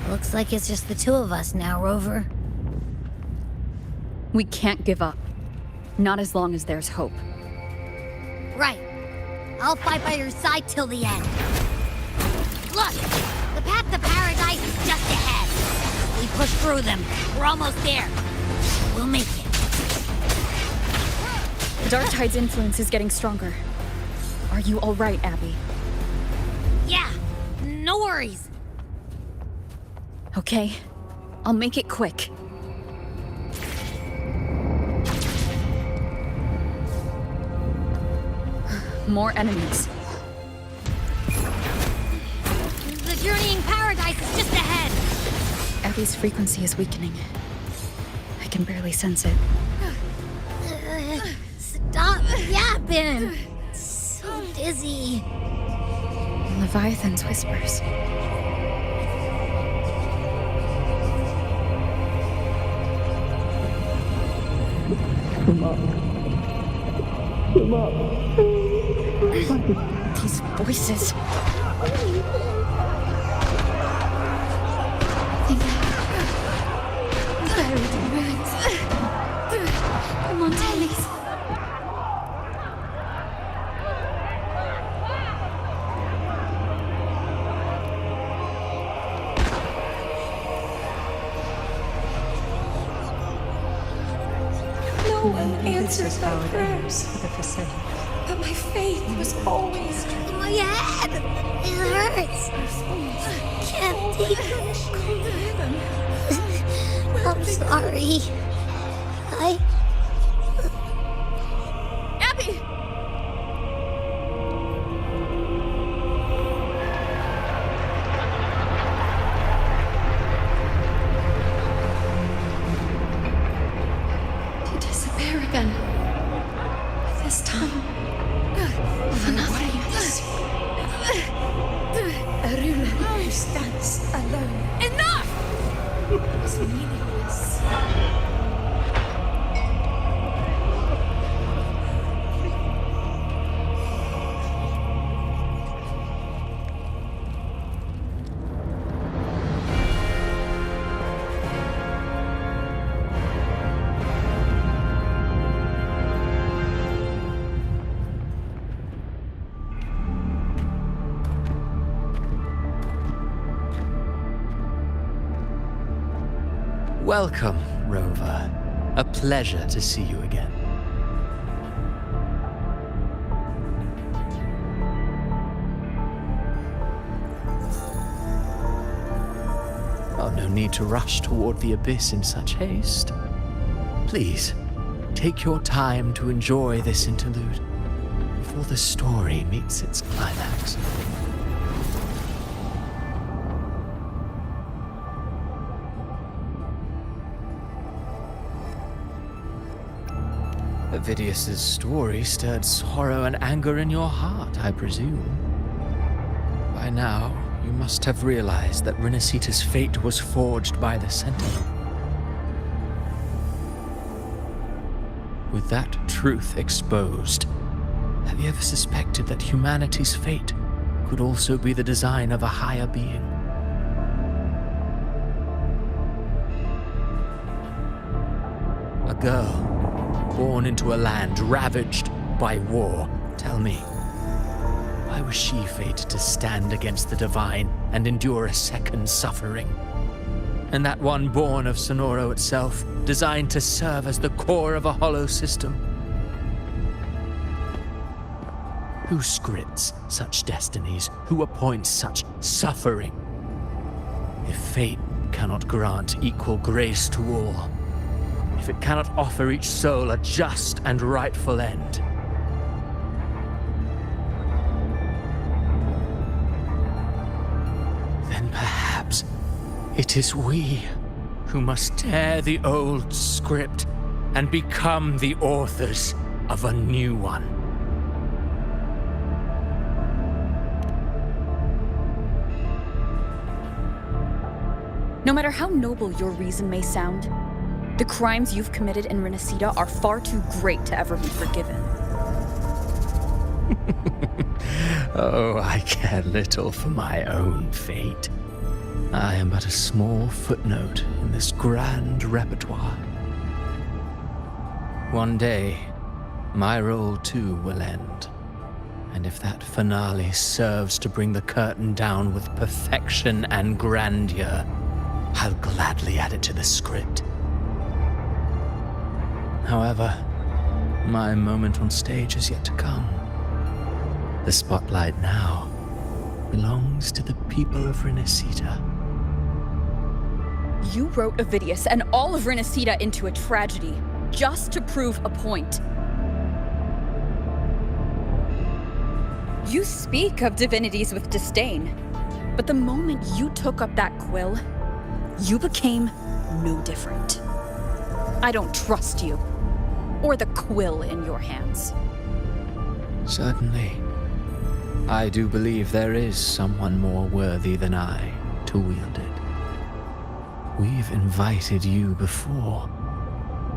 Looks like it's just the two of us now, Rover. We can't give up. Not as long as there's hope. Right. I'll fight by your side till the end. Look! The path to paradise is just ahead. We push through them. We're almost there. We'll make it. The Dark Tide's influence is getting stronger. Are you all right, Abby? Yeah, no worries. Okay, I'll make it quick. More enemies. The journeying paradise is just ahead. Abby's frequency is weakening. I can barely sense it. Stop yapping. So dizzy. Leviathan's whispers. Come up. Come up. These voices. I think I'm buried in ruins. Come on, Tammy's. No one answers my prayers for the forsaken. But my faith was always true. My head! It hurts. Can't take it. I'm sorry. Abby! To disappear again. This time. For nothing. Aruna who stands alone. Enough! Is meaningless. Welcome, Rover. A pleasure to see you again. Oh, no need to rush toward the abyss in such haste. Please, take your time to enjoy this interlude before the story meets its climax. Avidius's story stirred sorrow and anger in your heart, I presume. By now, you must have realized that Renacita's fate was forged by the Sentinel. With that truth exposed, have you ever suspected that humanity's fate could also be the design of a higher being? A girl born into a land ravaged by war. Tell me, why was she fated to stand against the divine and endure a second suffering? And that one born of Sonoro itself, designed to serve as the core of a hollow system? Who scripts such destinies? Who appoints such suffering? If fate cannot grant equal grace to all, if it cannot offer each soul a just and rightful end, then perhaps it is we who must tear the old script and become the authors of a new one. No matter how noble your reason may sound, the crimes you've committed in Renacita are far too great to ever be forgiven. Oh, I care little for my own fate. I am but a small footnote in this grand repertoire. One day, my role too will end. And if that finale serves to bring the curtain down with perfection and grandeur, I'll gladly add it to the script. However, my moment on stage is yet to come. The spotlight now belongs to the people of Renacita. You wrote Ovidius and all of Renacita into a tragedy, just to prove a point. You speak of divinities with disdain, but the moment you took up that quill, you became no different. I don't trust you, or the quill in your hands. Certainly. I do believe there is someone more worthy than I to wield it. We've invited you before,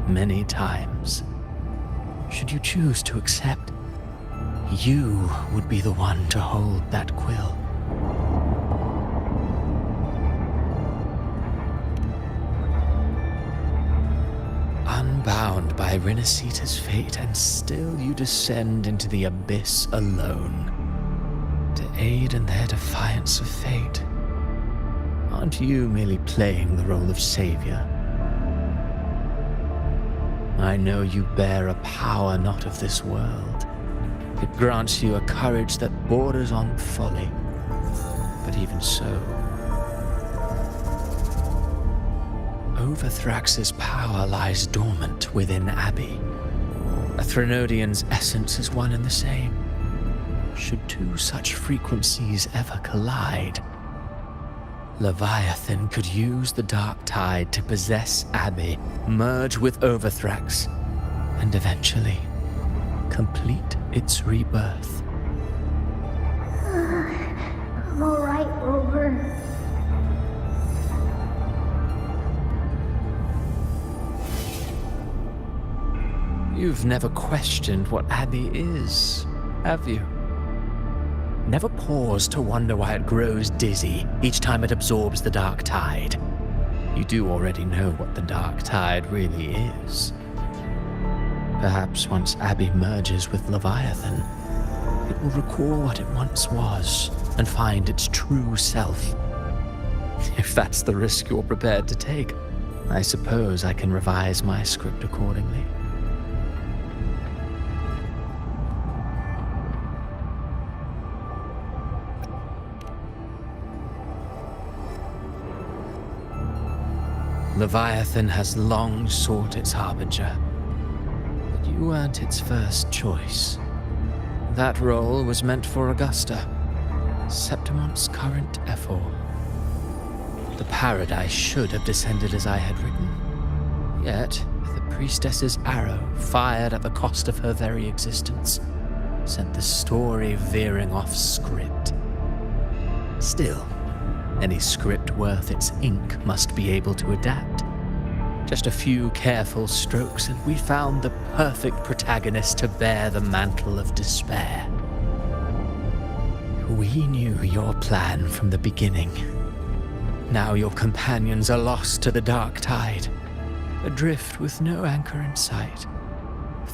many times. Should you choose to accept, you would be the one to hold that quill. Unbound by Renacita's fate, and still you descend into the abyss alone, to aid in their defiance of fate. Aren't you merely playing the role of savior? I know you bear a power not of this world. It grants you a courage that borders on folly. But even so, Overthrax's power lies dormant within Abbey. A Threnodian's essence is one and the same. Should two such frequencies ever collide, Leviathan could use the dark tide to possess Abbey, merge with Overthrax, and eventually complete its rebirth. I'm alright, Rover. You've never questioned what Abbey is, have you? Never paused to wonder why it grows dizzy each time it absorbs the dark tide. You do already know what the dark tide really is. Perhaps once Abbey merges with Leviathan, it will recall what it once was and find its true self. If that's the risk you're prepared to take, I suppose I can revise my script accordingly. Leviathan has long sought its harbinger, but you weren't its first choice. That role was meant for Augusta, Septimon's current ephor. The paradise should have descended as I had written. Yet, the priestess's arrow, fired at the cost of her very existence, sent the story veering off script. Still, any script worth its ink must be able to adapt. Just a few careful strokes and we found the perfect protagonist to bear the mantle of despair. We knew your plan from the beginning. Now your companions are lost to the dark tide, adrift with no anchor in sight,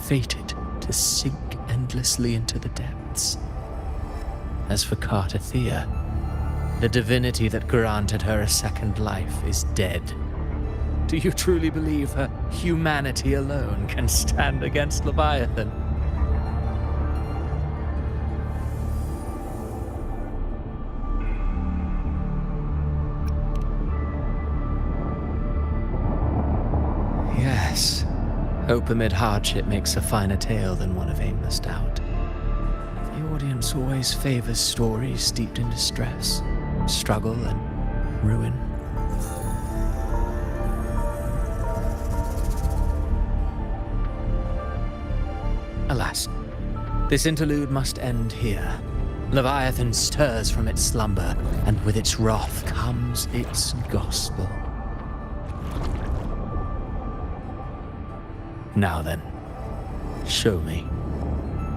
fated to sink endlessly into the depths. As for Cartathea, the divinity that granted her a second life is dead. Do you truly believe her humanity alone can stand against Leviathan? Yes, hope amid hardship makes a finer tale than one of aimless doubt. The audience always favors stories steeped in distress, struggle, and ruin. Alas, this interlude must end here. Leviathan stirs from its slumber, and with its wrath comes its gospel. Now then, show me.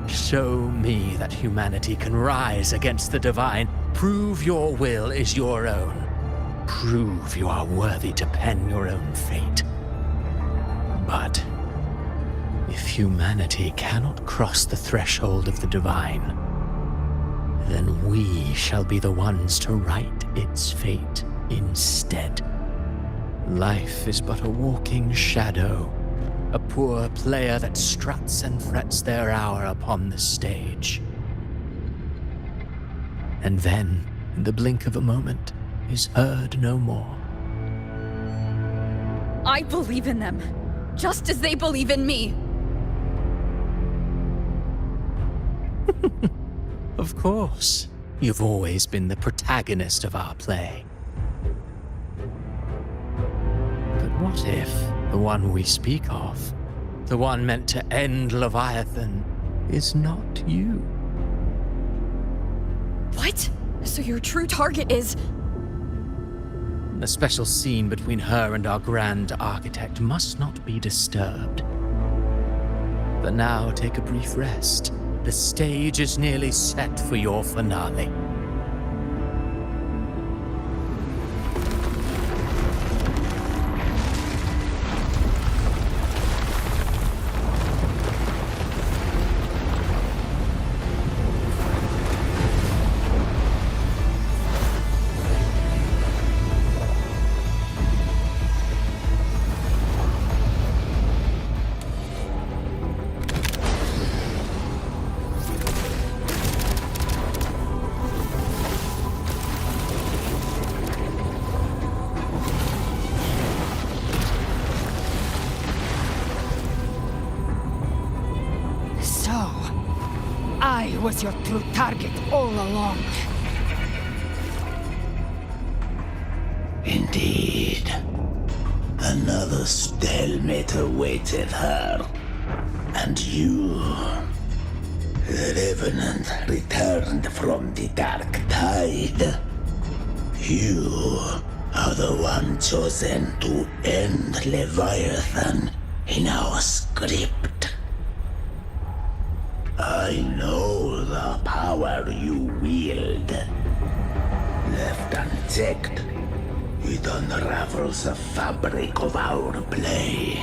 Show me that humanity can rise against the divine. Prove your will is your own. prove you are worthy to pen your own fate. But if humanity cannot cross the threshold of the divine, then we shall be the ones to write its fate instead. Life is but a walking shadow, a poor player that struts and frets their hour upon the stage. And then, in the blink of a moment, is heard no more. I believe in them, just as they believe in me. Of course, you've always been the protagonist of our play. But what if the one we speak of, the one meant to end Leviathan, is not you? What? So your true target is... The special scene between her and our grand architect must not be disturbed. But now take a brief rest. The stage is nearly set for your finale. I was your true target all along. Indeed. Another stalemate awaited her. And you, the Revenant, returned from the Dark Tide. You are the one chosen to end Leviathan in our script. I know the power you wield. Left unchecked, it unravels the fabric of our play.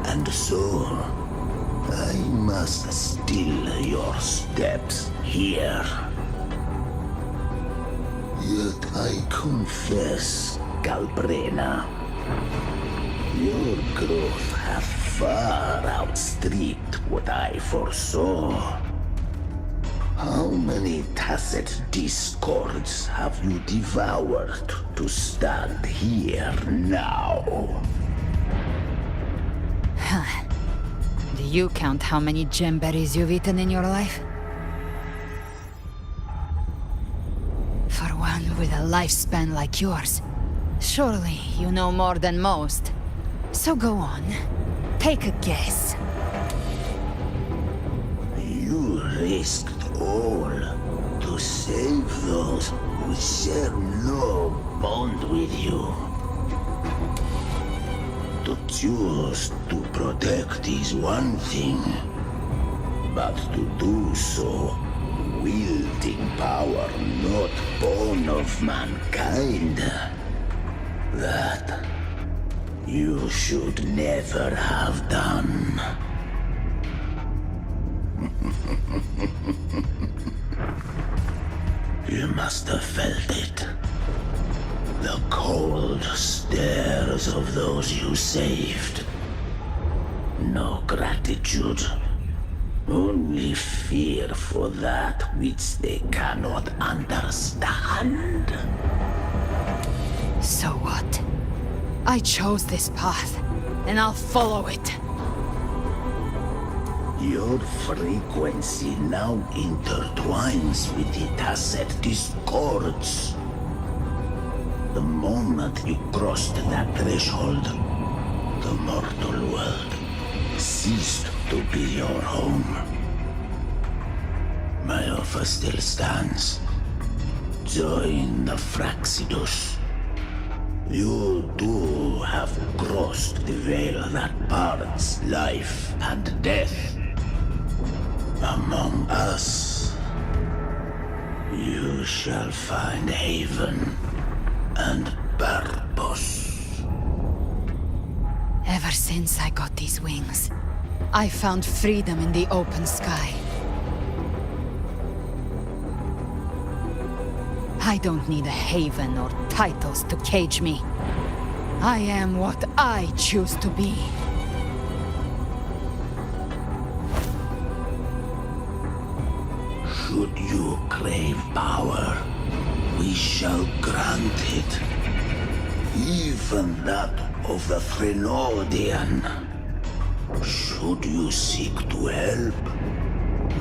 And so, I must still your steps here. Yet I confess, Galbrena, your growth hath far outstripped what I foresaw. How many tacit discords have you devoured to stand here now? Do you count how many gemberries you've eaten in your life? For one with a lifespan like yours, surely you know more than most. So go on, take a guess. You risked all to save those who share no bond with you. To choose to protect is one thing, but to do so wielding power not born of mankind, that you should never have done. You must have felt it. The cold stares of those you saved. No gratitude. Only fear for that which they cannot understand. So what? I chose this path, and I'll follow it. Your frequency now intertwines with the tacit discords. The moment you crossed that threshold, the mortal world ceased to be your home. My offer still stands. Join the Fraxidus. You too have crossed the veil that parts life and death. Among us, you shall find haven and purpose. Ever since I got these wings, I found freedom in the open sky. I don't need a haven or titles to cage me. I am what I choose to be. Should you crave power, we shall grant it. Even that of the Threnodian. Should you seek to help,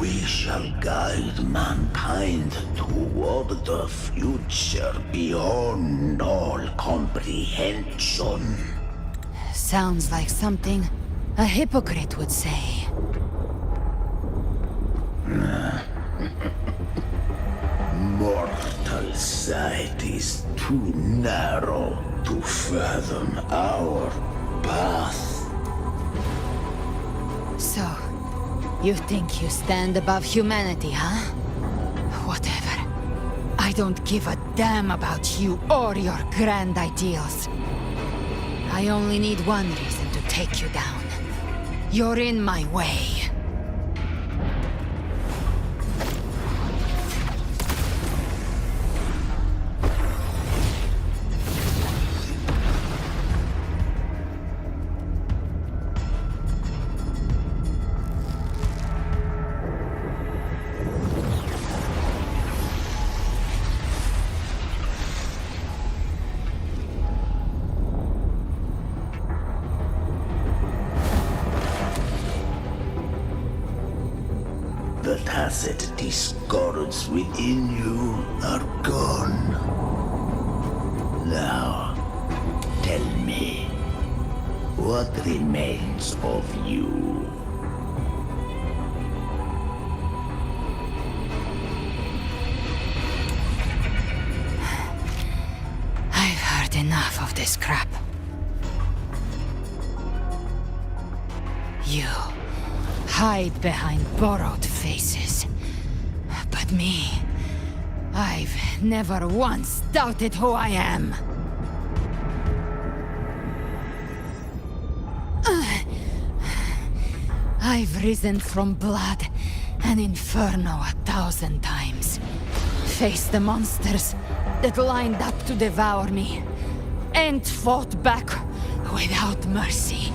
we shall guide mankind toward the future beyond all comprehension. Sounds like something a hypocrite would say. Mortal sight is too narrow to fathom our path. So, you think you stand above humanity, huh? Whatever. I don't give a damn about you or your grand ideals. I only need one reason to take you down. You're in my way. The tacit discords within you are gone. Now, tell me, what remains of you? I've heard enough of this crap. You hide behind borrowed faces. But me, I've never once doubted who I am. I've risen from blood and inferno 1,000 times. Faced the monsters that lined up to devour me, and fought back without mercy.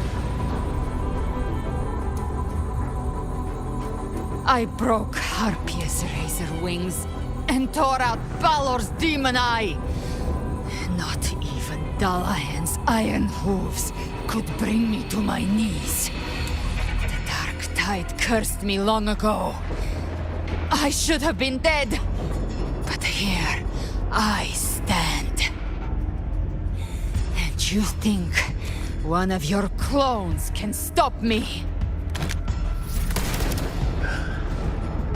I broke Harpia's razor wings and tore out Balor's demon eye. Not even Dalahan's iron hooves could bring me to my knees. The dark tide cursed me long ago. I should have been dead, but here I stand. And you think one of your clones can stop me?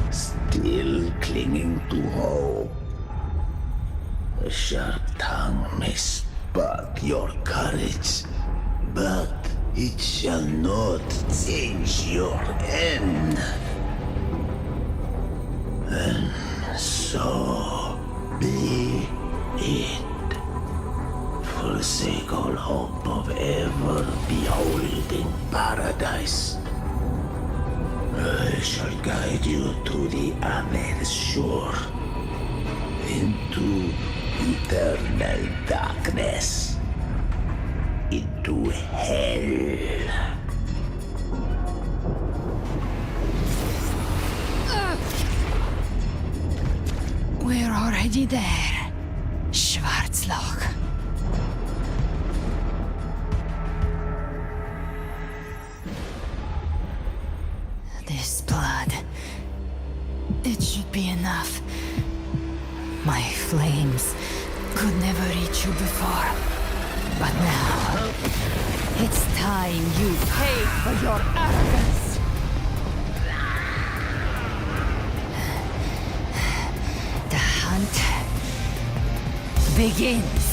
Still clinging to hope. A sharp tongue may spark your courage, but it shall not change your end. And so be it. Forsake all hope of ever beholding paradise. I shall guide you to the other shore, into eternal darkness, into hell. We're already there, Schwarzloch. This blood, it should be enough. My flames could never reach you before, but now it's time you pay for your arrogance. The hunt begins.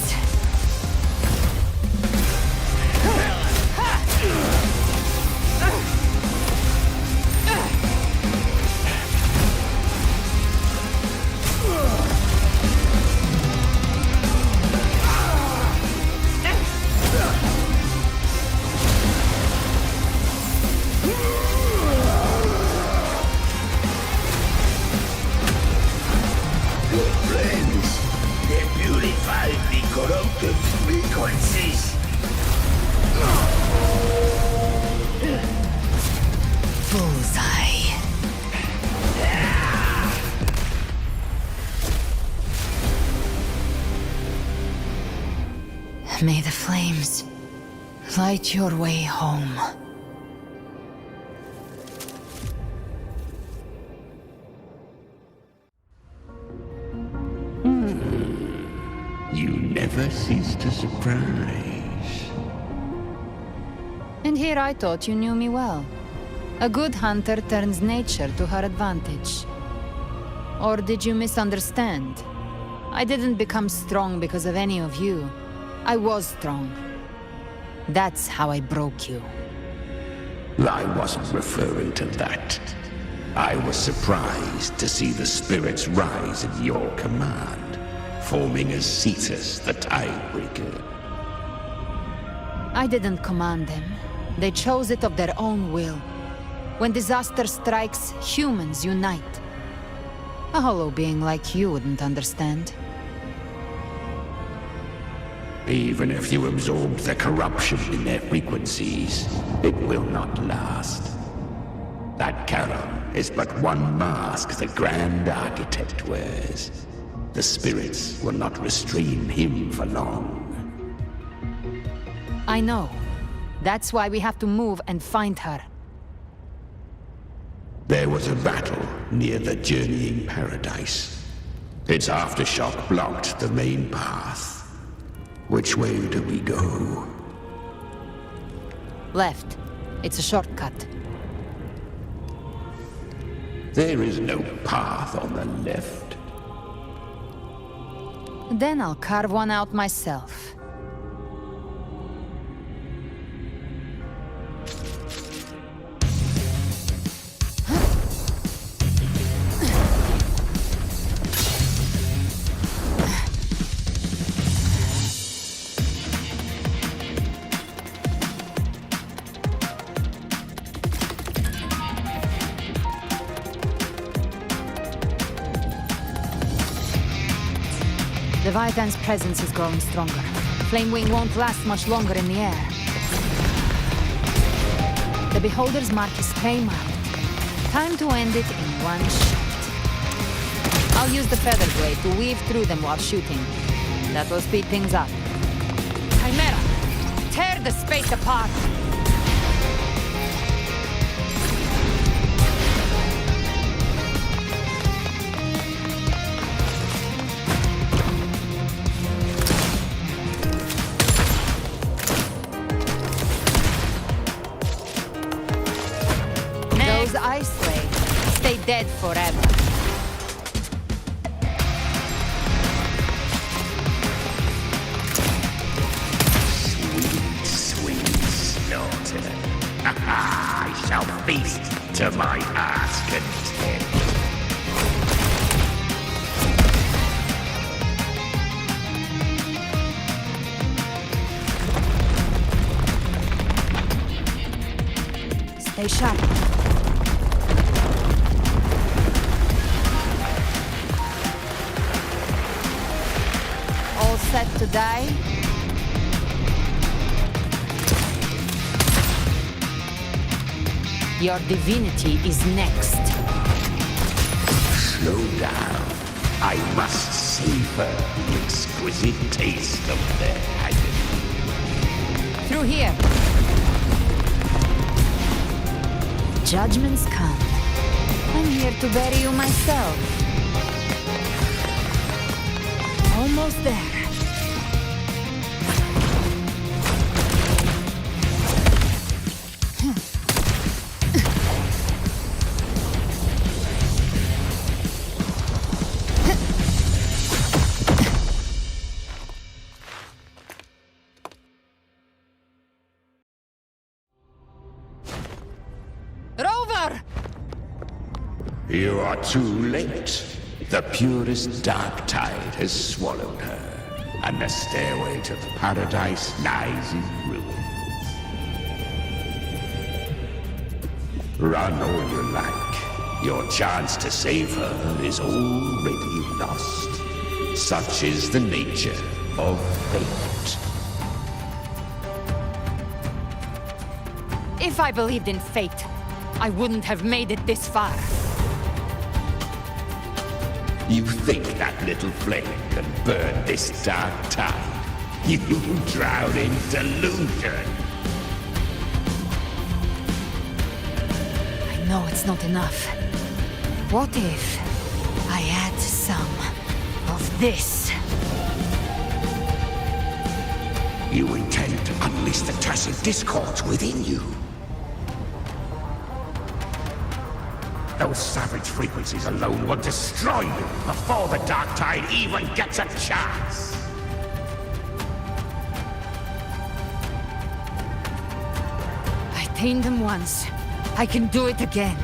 corrupted frequencies. Bullseye. May the flames light your way home. You never cease to surprise. And here I thought you knew me well. A good hunter turns nature to her advantage. Or did you misunderstand? I didn't become strong because of any of you. I was strong. That's how I broke you. I wasn't referring to that. I was surprised to see the spirits rise at your command, forming as Cetus the Tidebreaker. I didn't command them. They chose it of their own will. When disaster strikes, humans unite. A hollow being like you wouldn't understand. Even if you absorb the corruption in their frequencies, it will not last. That Charon is but one mask the Grand Architect wears. The spirits will not restrain him for long. I know. That's why we have to move and find her. There was a battle near the Journeying Paradise. Its aftershock blocked the main path. Which way do we go? Left. It's a shortcut. There is no path on the left. Then I'll carve one out myself. The Leviathan's presence is growing stronger. Flamewing won't last much longer in the air. The Beholder's mark is came out. Time to end it in one shot. I'll use the feather blade to weave through them while shooting. That will speed things up. Chimera! Tear the space apart! Those ice slaves stay dead forever. Sweet slaughter. I shall feast to my heart's content. Stay sharp. All set to die? Your divinity is next. Slow down. I must savor the exquisite taste of their agony. Through here. Judgments come. I'm here to bury you myself. Almost there. Rover! You are too late. The purest dark tide has swallowed her, and the stairway to the paradise lies in ruins. Run all you like. Your chance to save her is already lost. Such is the nature of fate. If I believed in fate, I wouldn't have made it this far. You think that little flame can burn this dark tide? You drown in delusion. I know it's not enough. What if I add some of this? You intend to unleash the tacit discords within you. Those savage frequencies alone will destroy you before the Dark Tide even gets a chance. I tamed them once. I can do it again.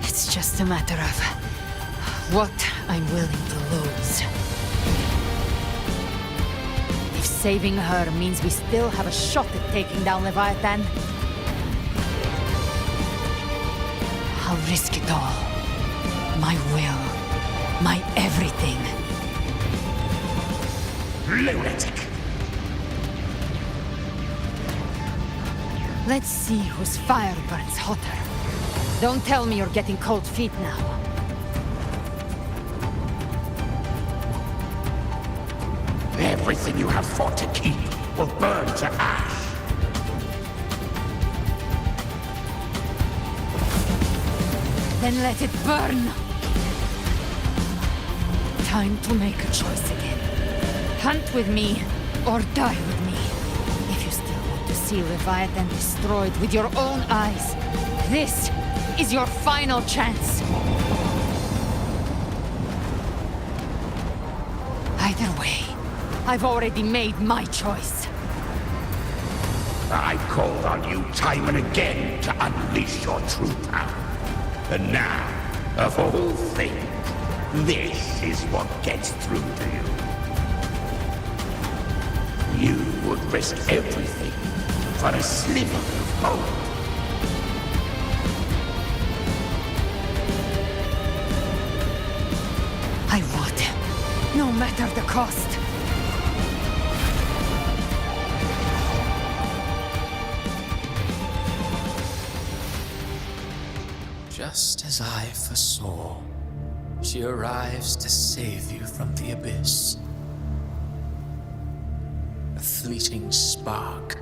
It's just a matter of what I'm willing to lose. If saving her means we still have a shot at taking down Leviathan, I'll risk it all. My will. My everything. Lunatic! Let's see whose fire burns hotter. Don't tell me you're getting cold feet now. Everything you have fought to keep will burn to ash. Then let it burn! Time to make a choice again. Hunt with me, or die with me. If you still want to see Leviathan destroyed with your own eyes, this is your final chance. Either way, I've already made my choice. I called on you time and again to unleash your true power. And now, of all things, this is what gets through to you. You would risk everything for a sliver of hope. I would, no matter the cost. Just as I foresaw, she arrives to save you from the abyss. A fleeting spark,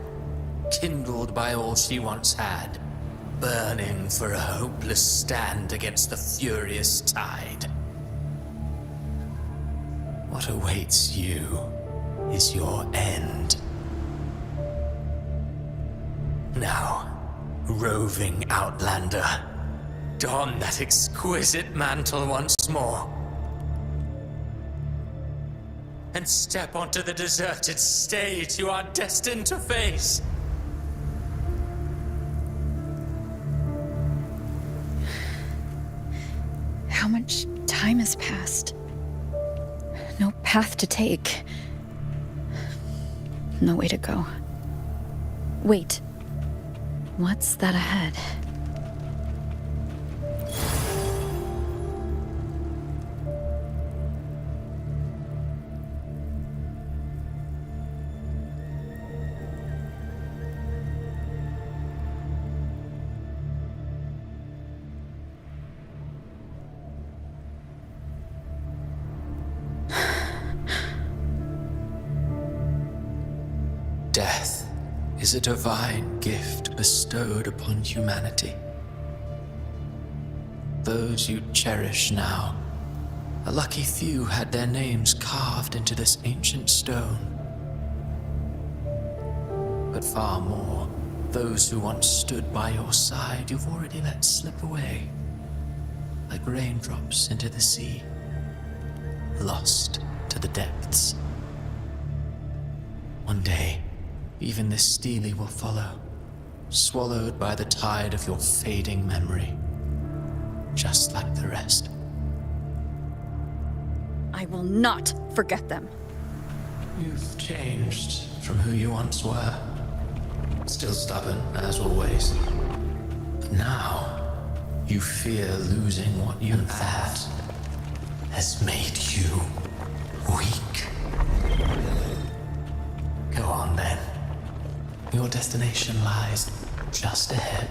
kindled by all she once had, burning for a hopeless stand against the furious tide. What awaits you is your end. Now, roving outlander, don that exquisite mantle once more. And step onto the deserted stage you are destined to face. How much time has passed? No path to take. No way to go. Wait. What's that ahead? Death is a divine gift bestowed upon humanity. Those you cherish now, a lucky few had their names carved into this ancient stone. But far more, those who once stood by your side you've already let slip away, like raindrops into the sea, lost to the depths. One day, even this Steely will follow, swallowed by the tide of your fading memory, just like the rest. I will not forget them. You've changed from who you once were. Still stubborn, as always. But now, you fear losing what you had has made you Weak. Go on then. Your destination lies just ahead.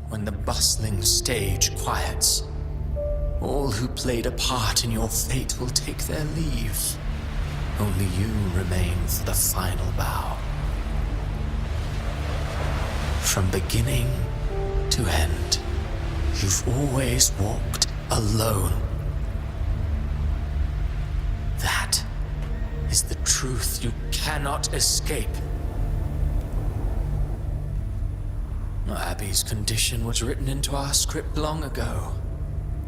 When the bustling stage quiets, all who played a part in your fate will take their leave. Only you remain for the final bow. From beginning to end, you've always walked alone. That is the truth you cannot escape. Abby's condition was written into our script long ago.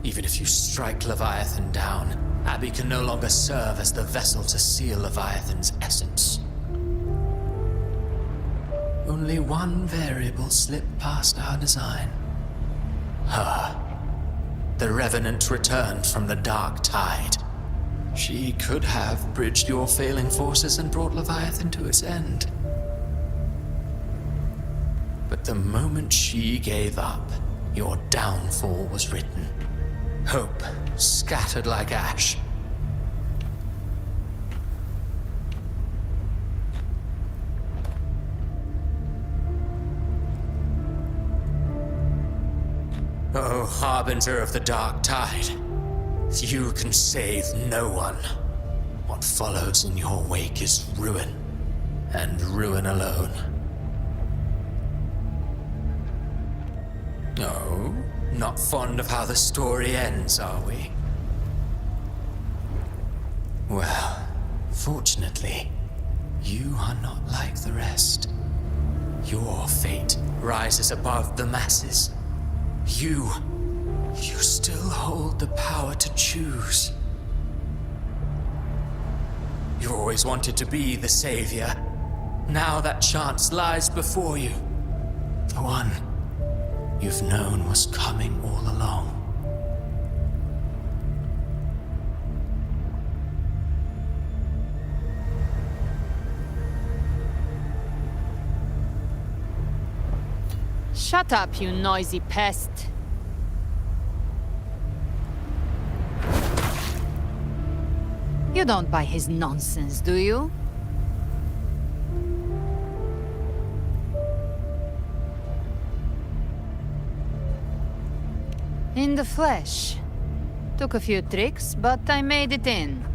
Even if you strike Leviathan down, Abby can no longer serve as the vessel to seal Leviathan's essence. Only one variable slipped past our design. Her. The Revenant returned from the dark tide. She could have bridged your failing forces and brought Leviathan to its end. But the moment she gave up, your downfall was written. Hope scattered like ash. Oh, harbinger of the dark tide. You can save no one. What follows in your wake is ruin, and ruin alone. No, not fond of how the story ends, are we? Well, fortunately, you are not like the rest. Your fate rises above the masses. You still hold the power to choose. You always wanted to be the savior. Now that chance lies before you. The one you've known was coming all along. Shut up, you noisy pest. You don't buy his nonsense, do you? In the flesh. Took a few tricks, but I made it in.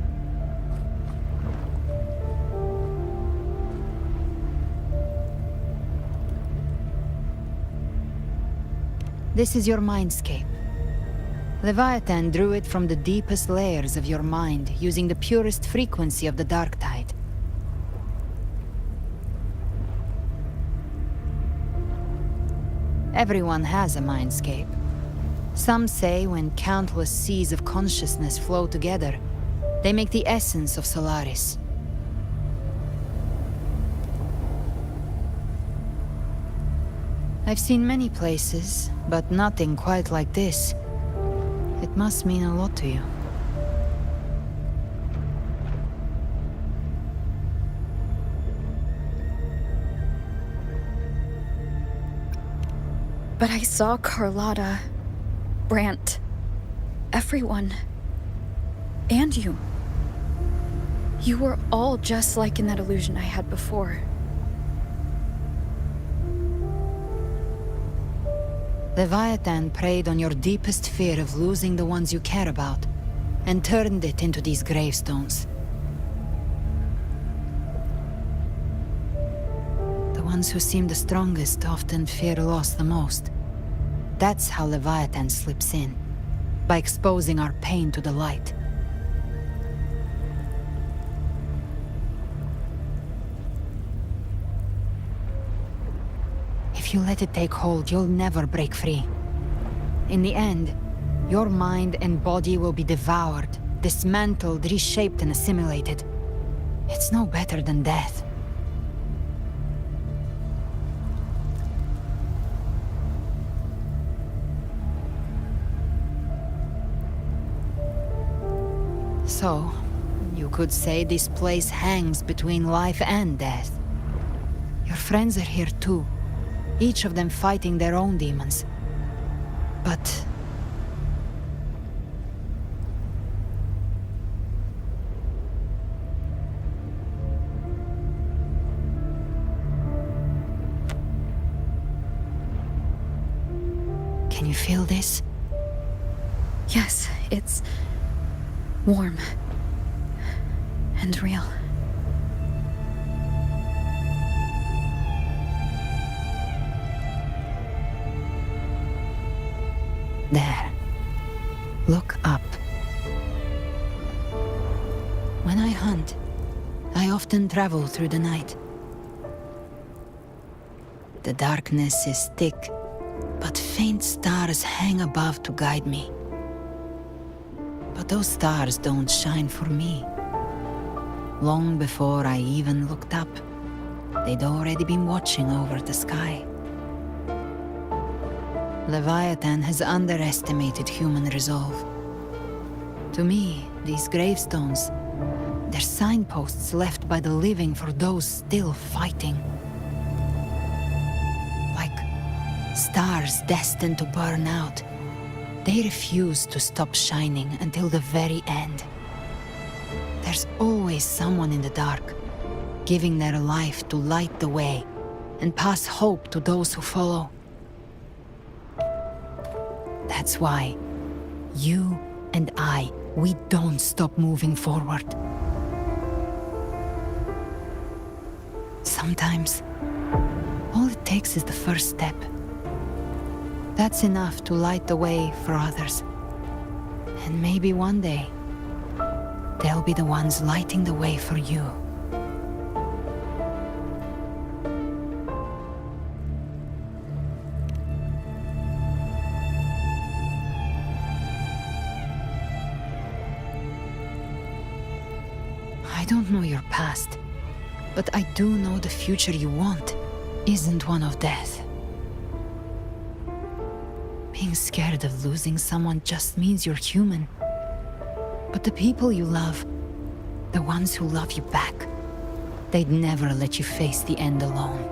This is your mindscape. Leviathan drew it from the deepest layers of your mind, using the purest frequency of the dark tide. Everyone has a mindscape. Some say when countless seas of consciousness flow together, they make the essence of Solaris. I've seen many places, but nothing quite like this. It must mean a lot to you. But I saw Carlotta, Brant, everyone. And you. You were all just like in that illusion I had before. Leviathan preyed on your deepest fear of losing the ones you care about, and turned it into these gravestones. The ones who seem the strongest often fear loss the most. That's how Leviathan slips in, by exposing our pain to the light. If you let it take hold, you'll never break free. In the end, your mind and body will be devoured, dismantled, reshaped, and assimilated. It's no better than death. So, you could say this place hangs between life and death. Your friends are here too. Each of them fighting their own demons. But you feel this? Yes, it's warm and real. There. Look up. When I hunt, I often travel through the night. The darkness is thick, but faint stars hang above to guide me. But those stars don't shine for me. Long before I even looked up, they'd already been watching over the sky. Leviathan has underestimated human resolve. To me, these gravestones, they're signposts left by the living for those still fighting. Like stars destined to burn out, they refuse to stop shining until the very end. There's always someone in the dark, giving their life to light the way and pass hope to those who follow. That's why you and I, we don't stop moving forward. Sometimes, all it takes is the first step. That's enough to light the way for others. And maybe one day, they'll be the ones lighting the way for you. I don't know your past, but I do know the future you want isn't one of death. Being scared of losing someone just means you're human. But the people you love, the ones who love you back, they'd never let you face the end alone.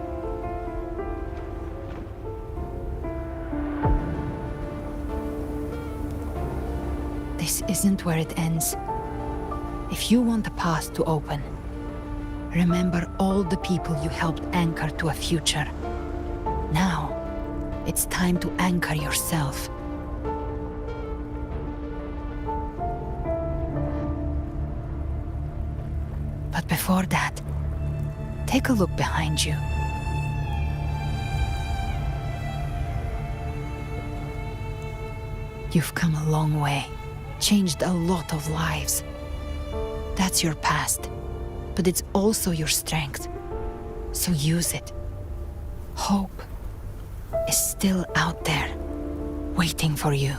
This isn't where it ends. If you want the path to open, remember all the people you helped anchor to a future. Now, it's time to anchor yourself. But before that, take a look behind you. You've come a long way, changed a lot of lives. That's your past, but it's also your strength. So use it. Hope is still out there, waiting for you.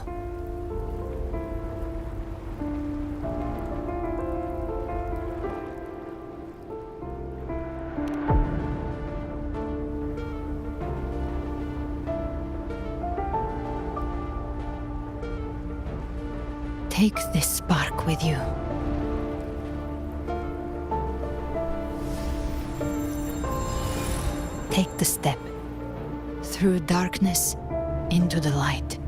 Take this spark with you. Take the step. Through darkness, into the light.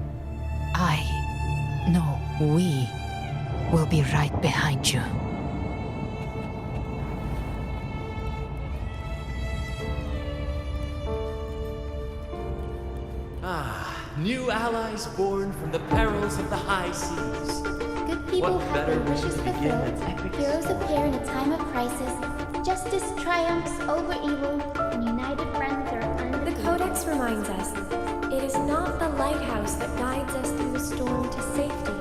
We will be right behind you. New allies born from the perils of the high seas. Good people What have better their way wishes to begin fulfilled. an epic Heroes story? appear in a time of crisis. Justice triumphs over evil, and united friends are The undefeated. Codex reminds us, it is not the lighthouse that guides us through the storm to safety,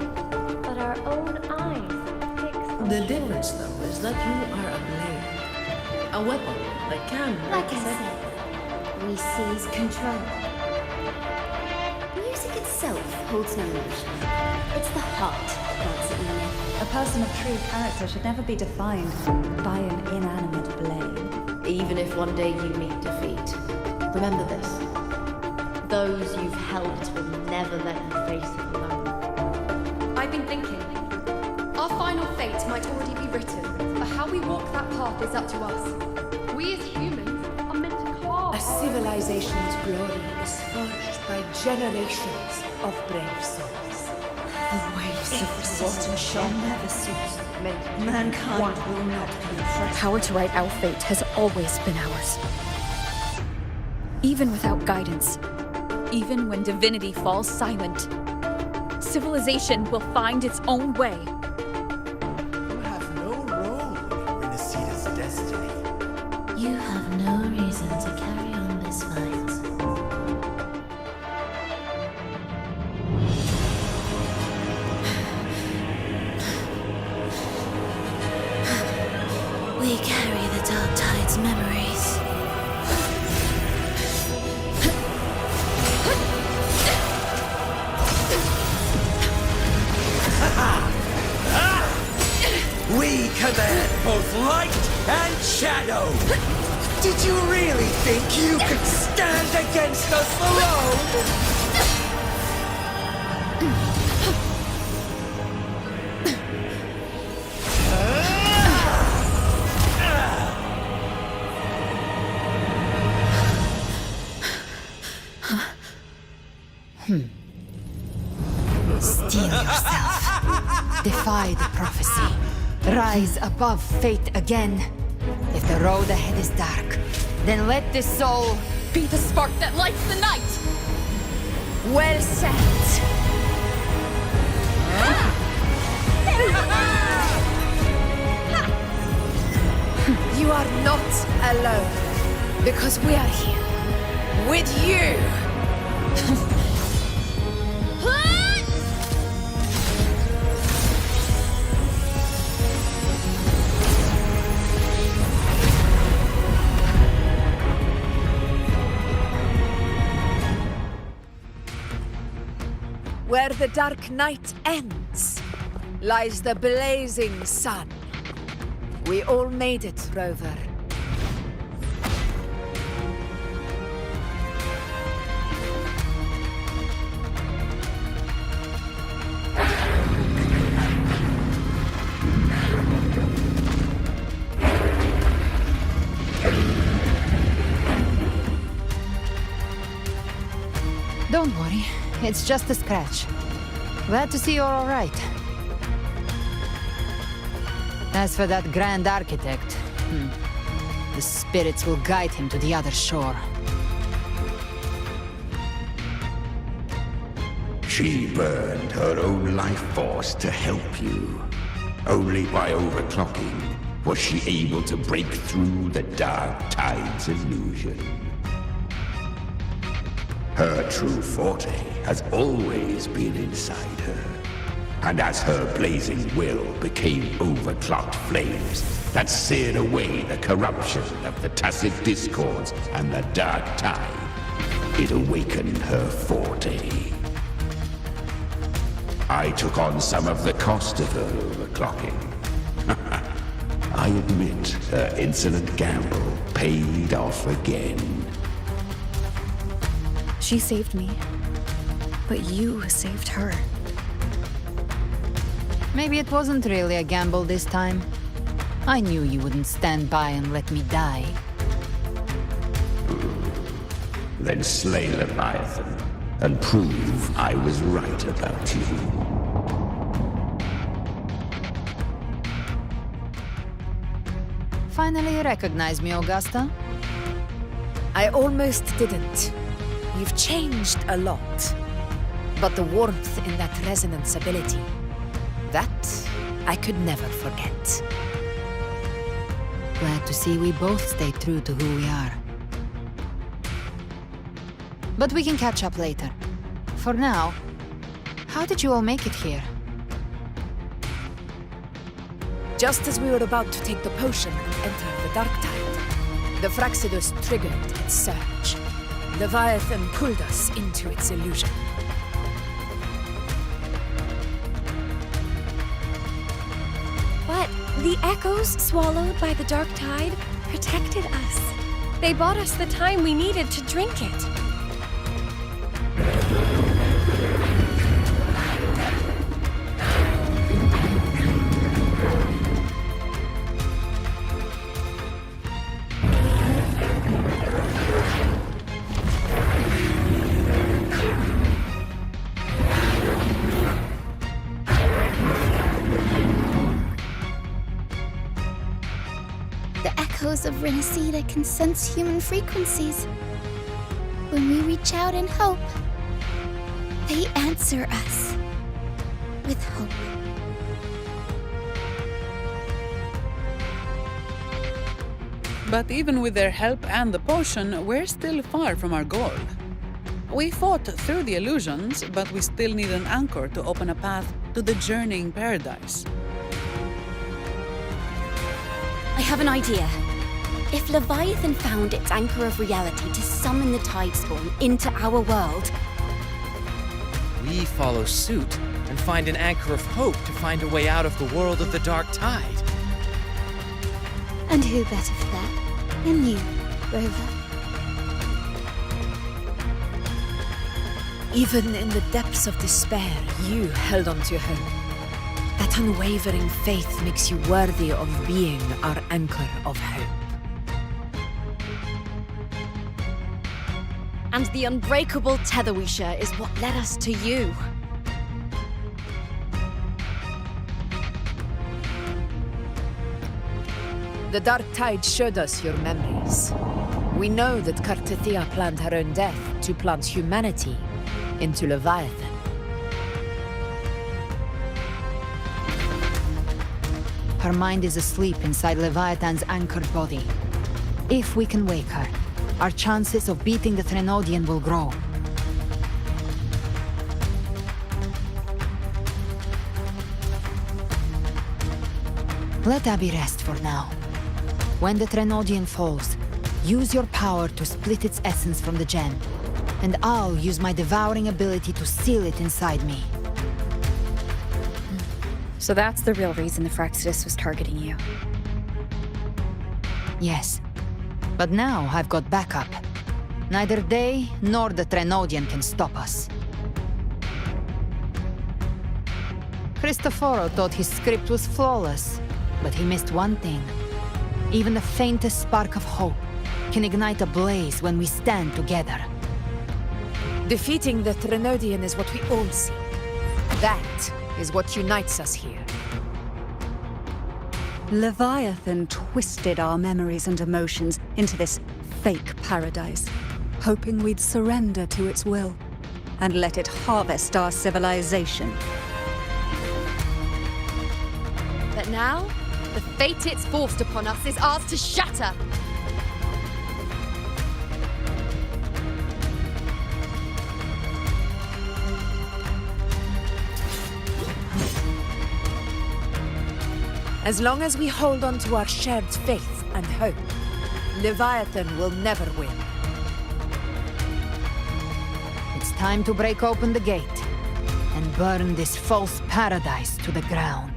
but our own eyes fixed on The shore. difference, though, is that you are a blade. A weapon that can Like hurt I us. said, we seize control. Music itself holds no emotion. It's the heart that grants it meaning. A person of true character should never be defined by an inanimate blade. Even if one day you meet defeat, remember this. Those you've helped will never let you face it alone. I've been thinking. Our final fate might already be written, but how we walk that path is up to us. We as humans are meant to carve. A civilization's glory is forged by generations of brave souls. The waves of forgotten shall never cease. Mankind will not be oppressed. Power to write our fate has always been ours. Even without guidance, Even when divinity falls silent, civilization will find its own way. You have no role in Renacita's destiny. You have no reason to carry on this fight. We carry the Dark Tide's memories. We command both light and shadow! Did you really think you could stand against us alone? Steel yourself. Defy the prophecy. Rise above fate again. If the road ahead is dark, then let this soul Be the spark that lights the night! well set. You are not alone, because we are here with you. Where the dark night ends, lies the blazing sun. We all made it, Rover. Don't worry, it's just a scratch. Glad to see you're all right. As for that Grand Architect, the spirits will guide him to the other shore. She burned her own life force to help you. Only by overclocking was she able to break through the Dark Tide's illusion. Her true forte has always been inside her. And as her blazing will became overclocked flames that seared away the corruption of the Tacit Discords and the Dark Tide, it awakened her forte. I took on some of the cost of her overclocking. I admit her insolent gamble paid off again. She saved me, but you saved her. Maybe it wasn't really a gamble this time. I knew you wouldn't stand by and let me die. Then slay Leviathan and prove I was right about you. Finally recognize me, Augusta? I almost didn't. You've changed a lot. But the warmth in that resonance ability, that I could never forget. Glad to see we both stay true to who we are. But we can catch up later. For now, how did you all make it here? Just as we were about to take the potion and enter the Dark Tide, the Fraxidus triggered its surge. Leviathan pulled us into its illusion. But the echoes swallowed by the Dark Tide protected us. They bought us the time we needed to drink it. The echoes of Renacita can sense human frequencies. when we reach out in hope, they answer us with hope. But even with their help and the potion, we're still far from our goal. We fought through the illusions, but we still need an anchor to open a path to the journeying paradise. I have an idea. If Leviathan found its anchor of reality to summon the Tidespawn into our world, We follow suit and find an anchor of hope to find a way out of the world of the dark tide. And who better for that than you, Rover? Even in the depths of despair, you held on to hope. That unwavering faith makes you worthy of being our anchor of hope. and the unbreakable tether we share is what led us to you. The dark tide showed us your memories. We know that Kartithia planned her own death to plant humanity into Leviathan. Her mind is asleep inside Leviathan's anchored body. If we can wake her, our chances of beating the Threnodian will grow. Let Abby rest for now. When the Threnodian falls, use your power to split its essence from the gem, and I'll use my devouring ability to seal it inside me. So that's the real reason the Fraxidus was targeting you. Yes. But now I've got backup. Neither they nor the Threnodian can stop us. Cristoforo thought his script was flawless, but he missed one thing. Even the faintest spark of hope can ignite a blaze when we stand together. Defeating the Threnodian is what we all seek. That is what unites us here. Leviathan twisted our memories and emotions into this fake paradise, hoping we'd surrender to its will and let it harvest our civilization. But now, the fate it's forced upon us is ours to shatter. As long as we hold on to our shared faith and hope, Leviathan will never win. It's time to break open the gate and burn this false paradise to the ground.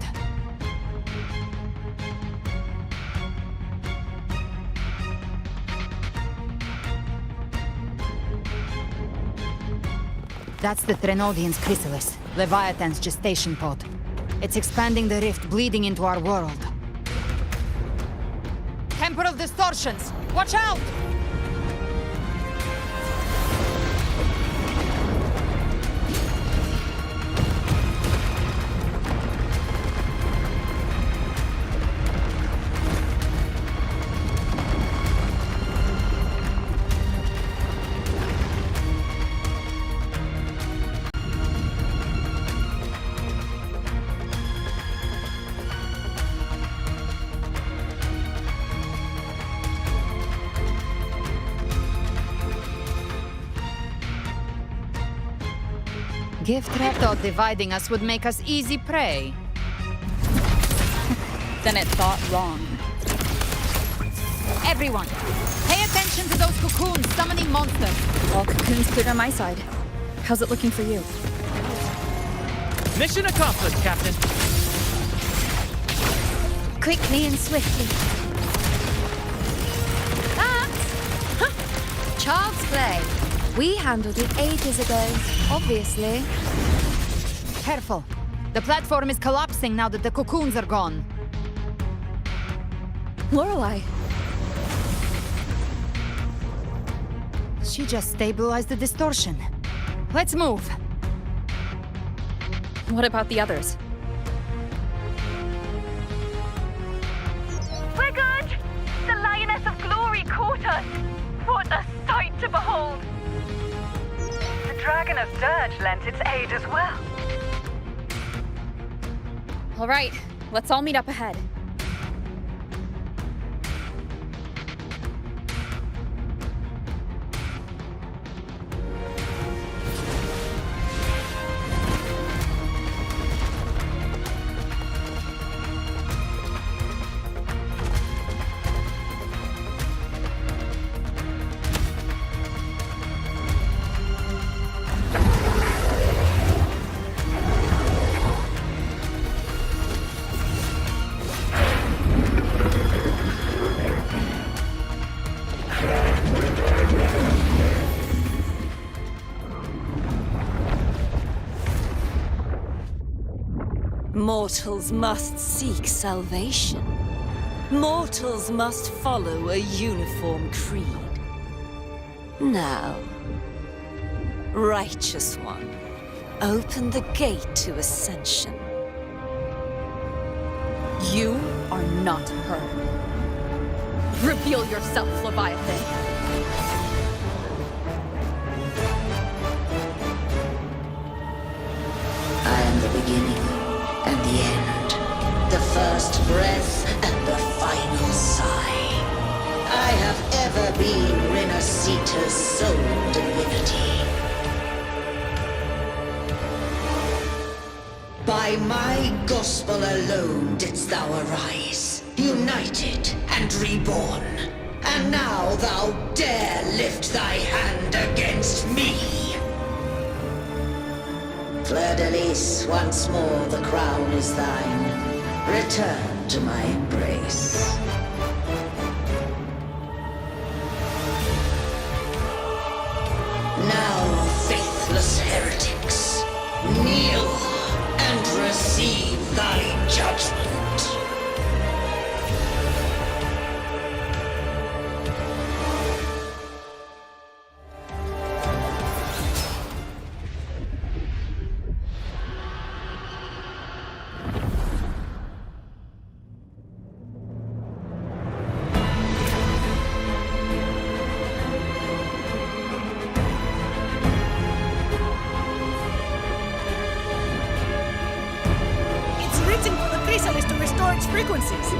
That's the Threnodian's chrysalis, Leviathan's gestation pod. It's expanding the rift, bleeding into our world. Temporal distortions! Watch out! Gift thought dividing us would make us easy prey. Then it thought wrong. Everyone, pay attention to those cocoons summoning monsters. All cocoons cleared on my side. How's it looking for you? Mission accomplished, Captain. Quickly and swiftly. Child's play. We handled it ages ago, obviously. Careful. The platform is collapsing now that the cocoons are gone. Lorelei. She just stabilized the distortion. Let's move. What about the others? We're good! The Lioness of Glory caught us! What a sight to behold! Dragon's Dirge lent its aid as well. All right, let's all meet up ahead. Mortals must seek salvation. Mortals must follow a uniform creed. Now, Righteous One, open the gate to ascension. You are not her. Reveal yourself, Leviathan. I am the beginning and the end, the first breath and the final sigh. I have ever been Renacita's sole divinity. By my gospel alone didst thou arise, united and reborn. And now thou dare lift thy hand against me! Fleur-de-Lis, once more the crown is thine. Return to my embrace. Now, faithless heretics, kneel and receive thy judgment. To restore its frequencies.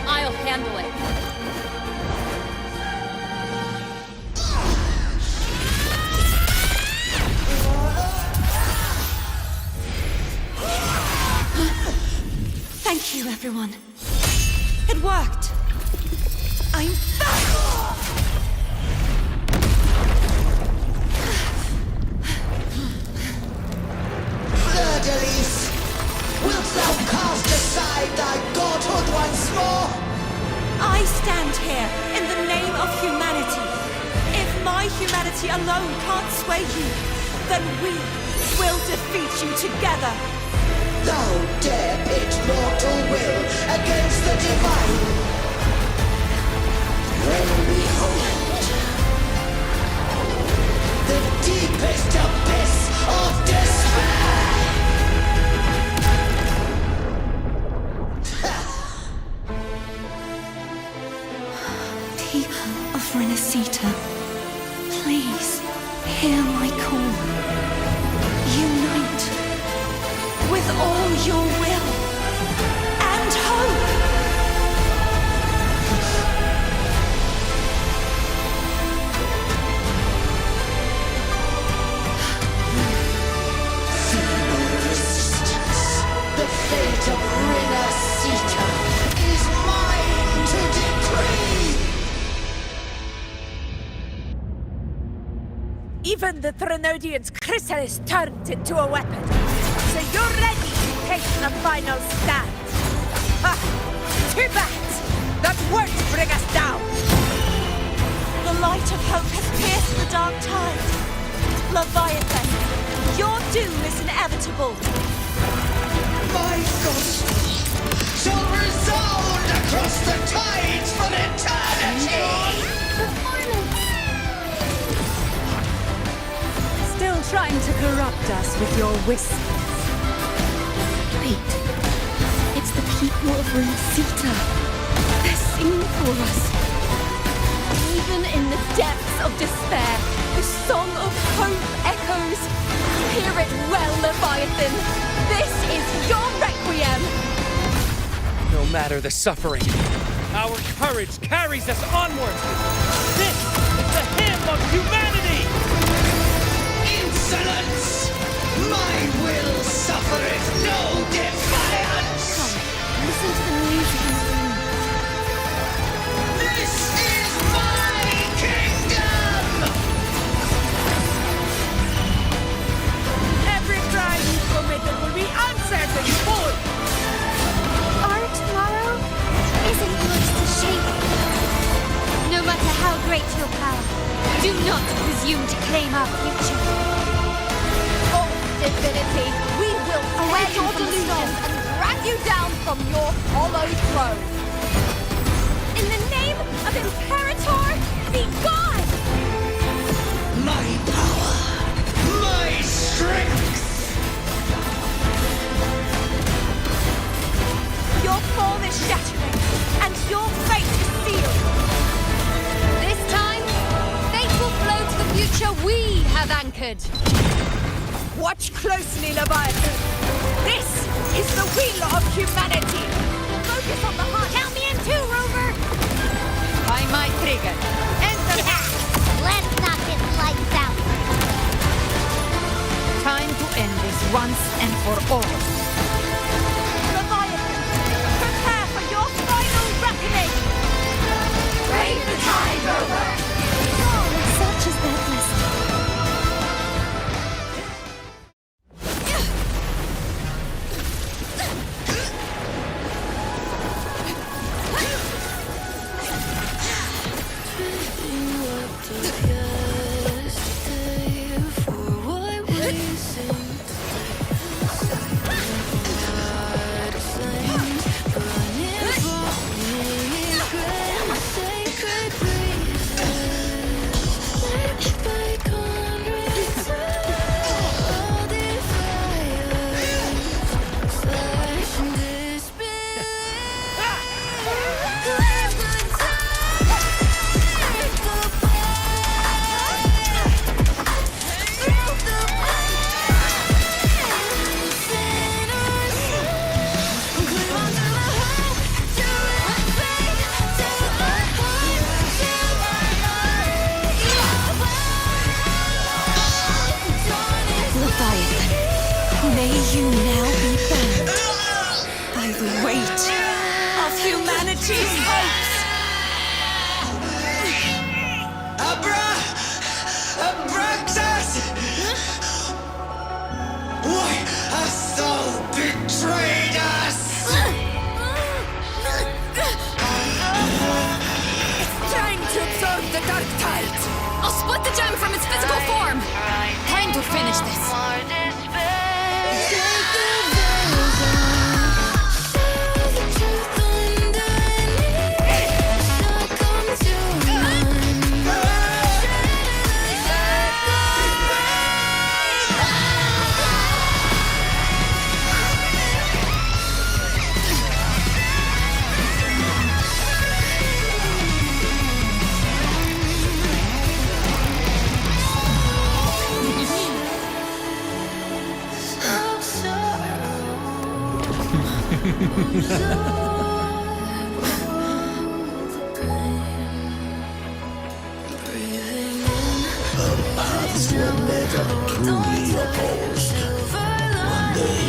I'll handle it. Thank you, everyone. It worked. I'm back! Fleur-de-Lis, wilt thou cast aside thy godhood once more? I stand here in the name of humanity. If my humanity alone can't sway you, then we will defeat you together. Thou dare pit mortal will against the divine. Then behold, the deepest abyss of despair. People of Renacita, please hear my call. Unite with all your will and hope. Feeble resistance. The fate of Renacita is mine to decree. Even the Trinodian's chrysalis turned into a weapon. So you're ready to take the final stand. Ha! Too bad! That won't bring us down! The light of hope has pierced the dark tide. Leviathan, your doom is inevitable. My gospel shall resound across the tides for eternity! Still trying to corrupt us with your whispers. Wait. It's the people of Renacita. They're singing for us. Even in the depths of despair, the song of hope echoes. Hear it well, Leviathan. This is your requiem. No matter the suffering, our courage carries us onward. This is the hymn of humanity! Insolence! My will suffereth no defiance! Come, listen to the music in the room. This is my kingdom! Every crime you committed will be answered in full! Our tomorrow isn't yours to shape. No matter how great your power, do not presume to claim our future. Oh, divinity, we will Away tear your from the delusions storm. and drag you down from your hollow throne. In the name of Imperator, be gone! My power! My strength! Your form is shattering, and your fate is sealed. This time, fate will flow to the future we have anchored. Watch closely, Leviathan! This is the wheel of humanity! Focus on the heart. Count me in too, Rover! By my trigger. Enter. Let's knock it lights out. Time to end this once and for all. Leviathan, prepare for your final reckoning! Brave the tide, Rover! Such is their blessing. May you now be bound by the weight of humanity's hopes. Abraxas! Why has Sol betrayed us? It's trying to absorb the dark tide! I'll split the gem from its physical form! Time to finish this! Our paths were never truly opposed. One day,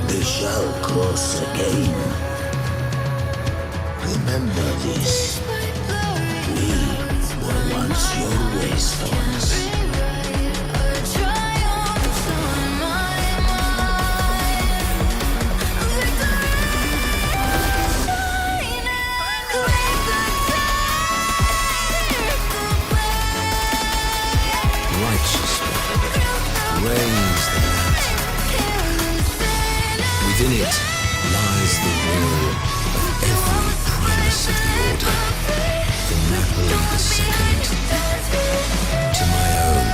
they shall cross again. Remember this. We were once your wastelands. Reigns the land. Within it lies the will of every primus of the Order, from Napoli II to my own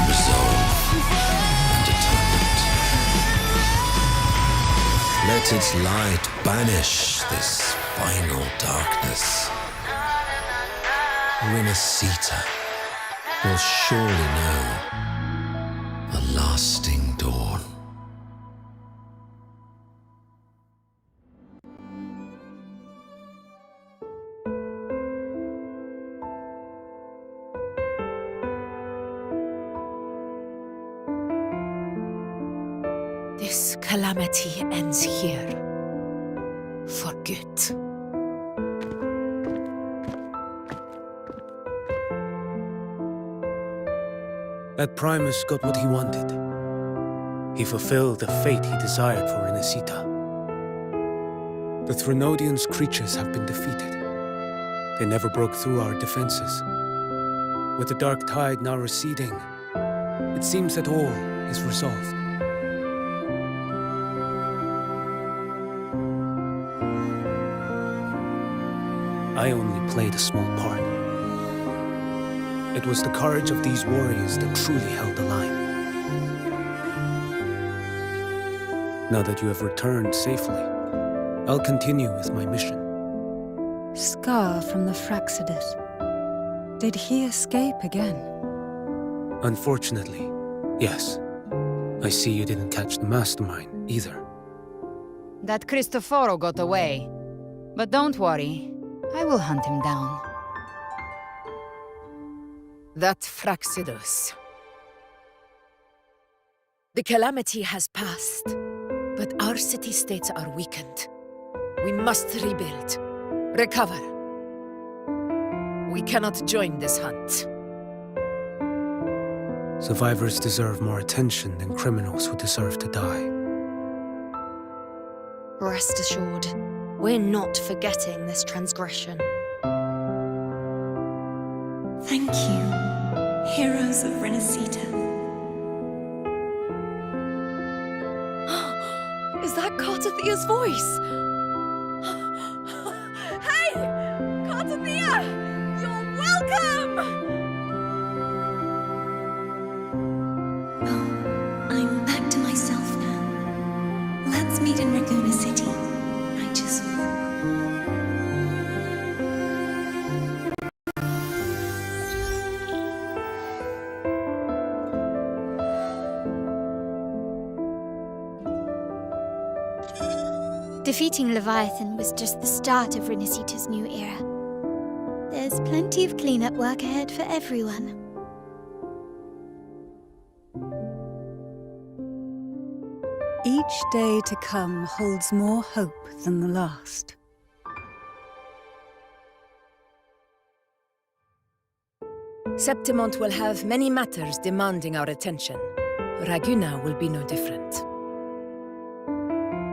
resolve and atonement. Let its light banish this final darkness. Renacita will surely know a lasting dawn. This calamity ends here. For good. That Primus got what he wanted. He fulfilled the fate he desired for Renacita. The Threnodians' creatures have been defeated. They never broke through our defenses. With the dark tide now receding, it seems that all is resolved. I only played a small part. It was the courage of these warriors that truly held the line. Now that you have returned safely, I'll continue with my mission. Scar from the Fraxidus. Did he escape again? Unfortunately, yes. I see you didn't catch the mastermind either. That Cristoforo got away. But don't worry, I will hunt him down. That Fraxidus. The calamity has passed, but our city-states are weakened. We must rebuild, recover. We cannot join this hunt. Survivors deserve more attention than criminals who deserve to die. Rest assured, we're not forgetting this transgression. Thank you, heroes of Renacita. Is that Cartathia's voice? Hey! Cartathia! You're welcome! Oh, I'm back to myself now. Let's meet in Raguna City. I just... Defeating Leviathan was just the start of Renacita's new era. There's plenty of cleanup work ahead for everyone. Each day to come holds more hope than the last. Septimont will have many matters demanding our attention. Raguna will be no different.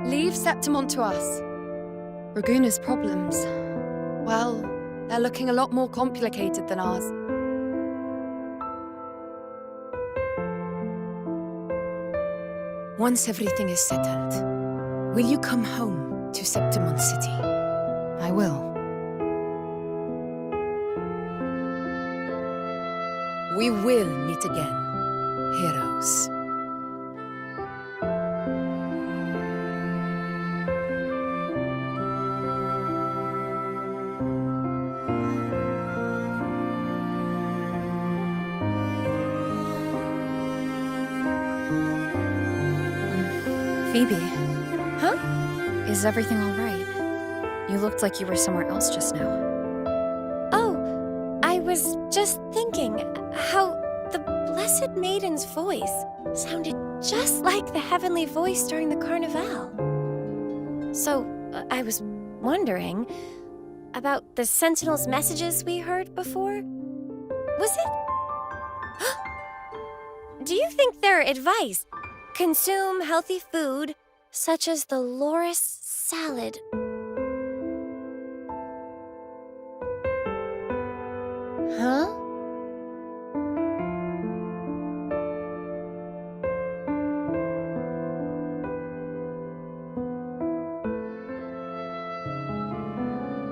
Leave Septimont to us. Raguna's problems, well, they're looking a lot more complicated than ours. Once everything is settled, will you come home to Septimont City? I will. We will meet again, heroes. Phoebe. Huh? Is everything all right? You looked like you were somewhere else just now. Oh, I was just thinking how the Blessed Maiden's voice sounded just like the heavenly voice during the Carnival. So, I was wondering about the Sentinel's messages we heard before. Was it? Do you think their advice? Consume healthy food, such as the loris salad. Huh?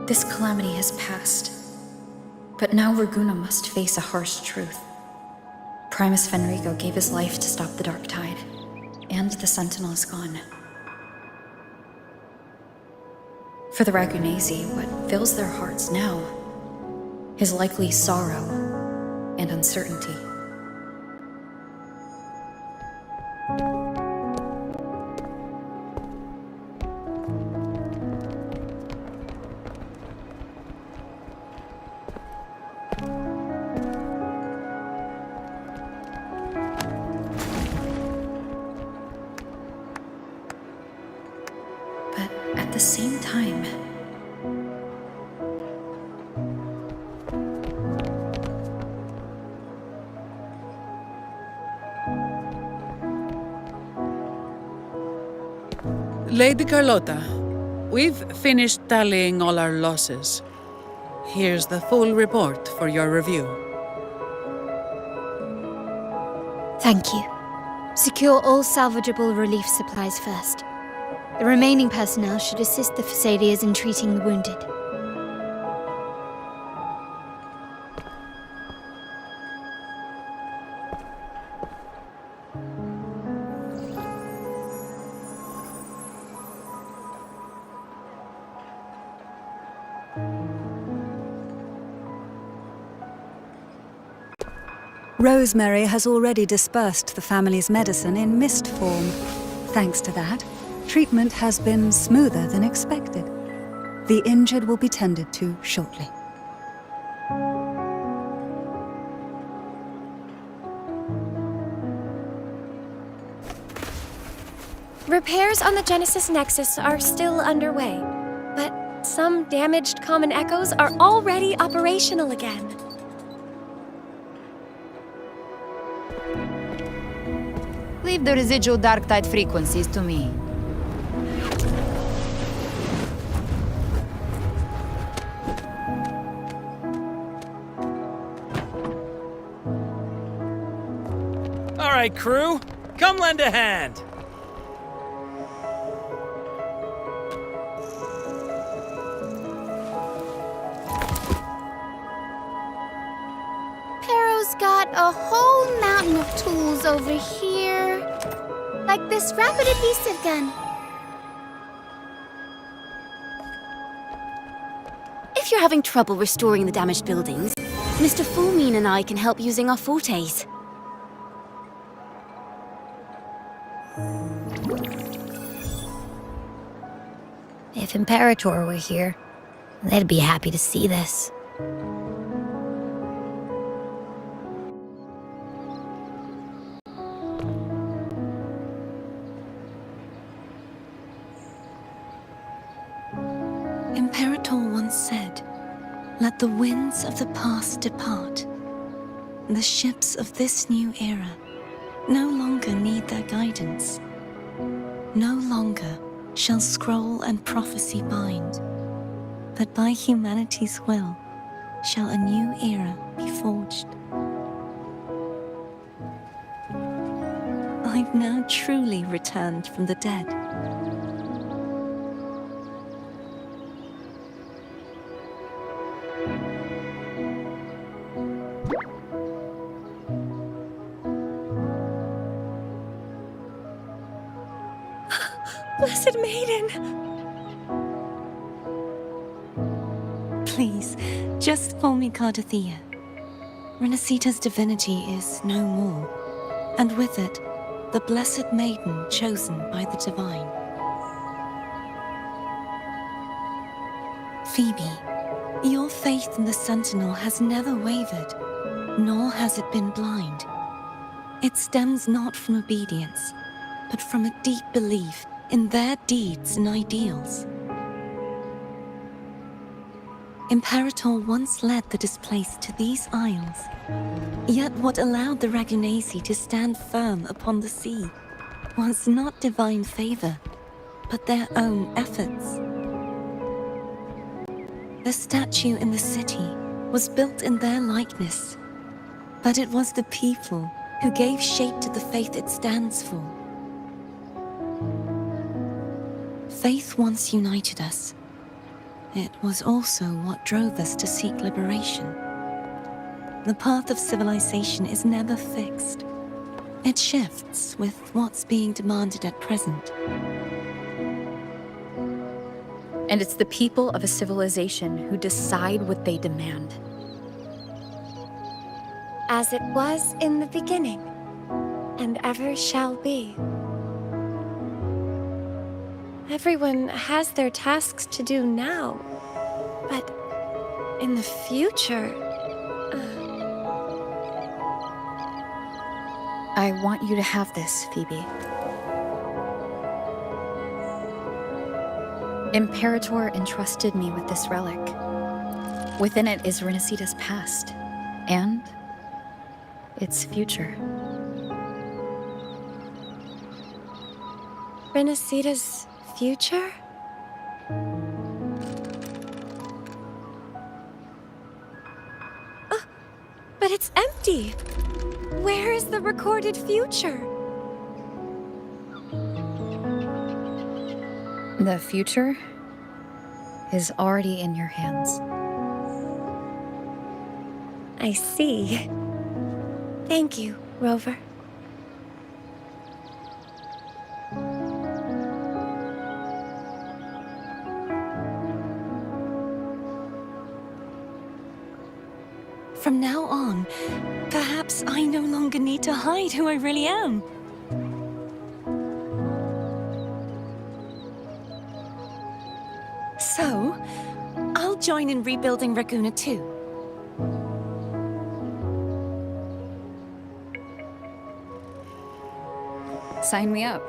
This calamity has passed. But now Raguna must face a harsh truth. Primus Fenrico gave his life to stop the Dark Tide. And the Sentinel is gone. For the Ragunesi, what fills their hearts now his likely sorrow and uncertainty. But at the same time, Lady Carlotta, we've finished tallying all our losses. Here's the full report for your review. Thank you. Secure all salvageable relief supplies first. The remaining personnel should assist the Phasaelians in treating the wounded. Rosemary has already dispersed the family's medicine in mist form. Thanks to that, treatment has been smoother than expected. The injured will be tended to shortly. Repairs on the Genesis Nexus are still underway, but some damaged common echoes are already operational again. Leave the residual dark tide frequencies to me. All right, crew, come lend a hand. Pero's got a whole mountain of tools over here. Like this rapid adhesive gun. If you're having trouble restoring the damaged buildings, Mr. Fullmean and I can help using our fortes. If Imperator were here, they'd be happy to see this. Imperator once said, "Let the winds of the past depart. The ships of this new era no longer need their guidance. No longer shall scroll and prophecy bind, but by humanity's will shall a new era be forged." I've now truly returned from the dead. Blessed Maiden! Please, just call me Cardothea. Renacita's divinity is no more, and with it, the Blessed Maiden chosen by the Divine. Phoebe, your faith in the Sentinel has never wavered, nor has it been blind. It stems not from obedience, but from a deep belief in their deeds and ideals. Imperator once led the displaced to these isles, yet what allowed the Ragunasi to stand firm upon the sea was not divine favor, but their own efforts. The statue in the city was built in their likeness, but it was the people who gave shape to the faith it stands for. Faith once united us. It was also what drove us to seek liberation. The path of civilization is never fixed. It shifts with what's being demanded at present. And it's the people of a civilization who decide what they demand. as it was in the beginning, and ever shall be. Everyone has their tasks to do now, but in the future... I want you to have this, Phoebe. Imperator entrusted me with this relic. Within it is Renacita's past, and its future. Renacita's future? But it's empty! Where is the recorded future? The future is already in your hands. I see. Thank you, Rover. From now on, perhaps I no longer need to hide who I really am. So, I'll join in rebuilding Raguna too. Sign me up.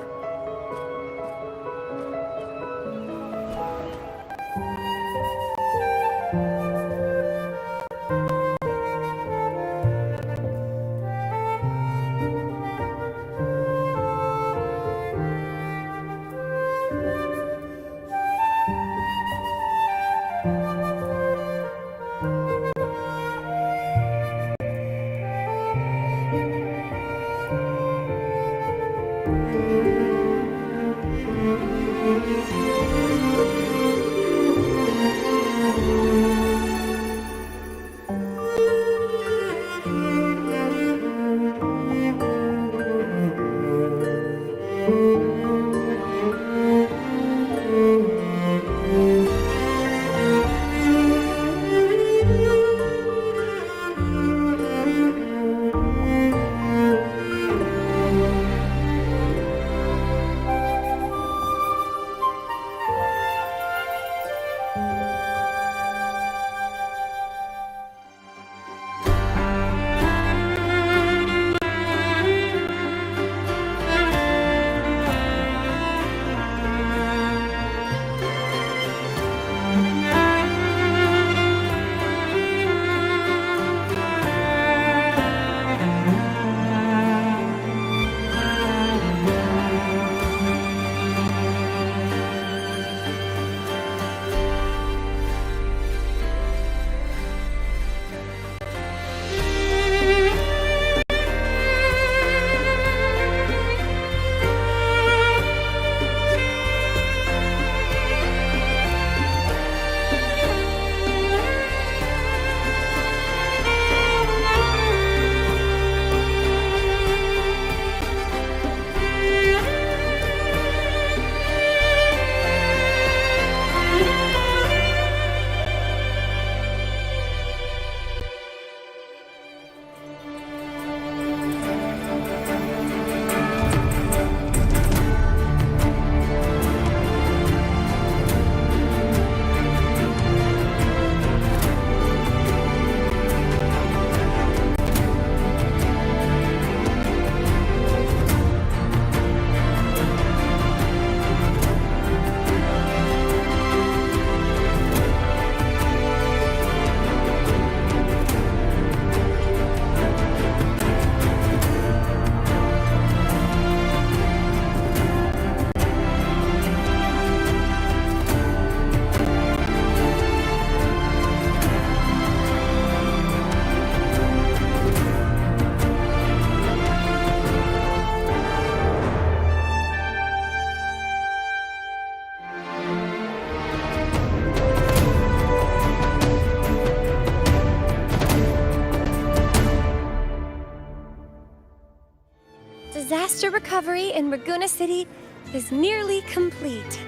Disaster recovery in Raguna City is nearly complete.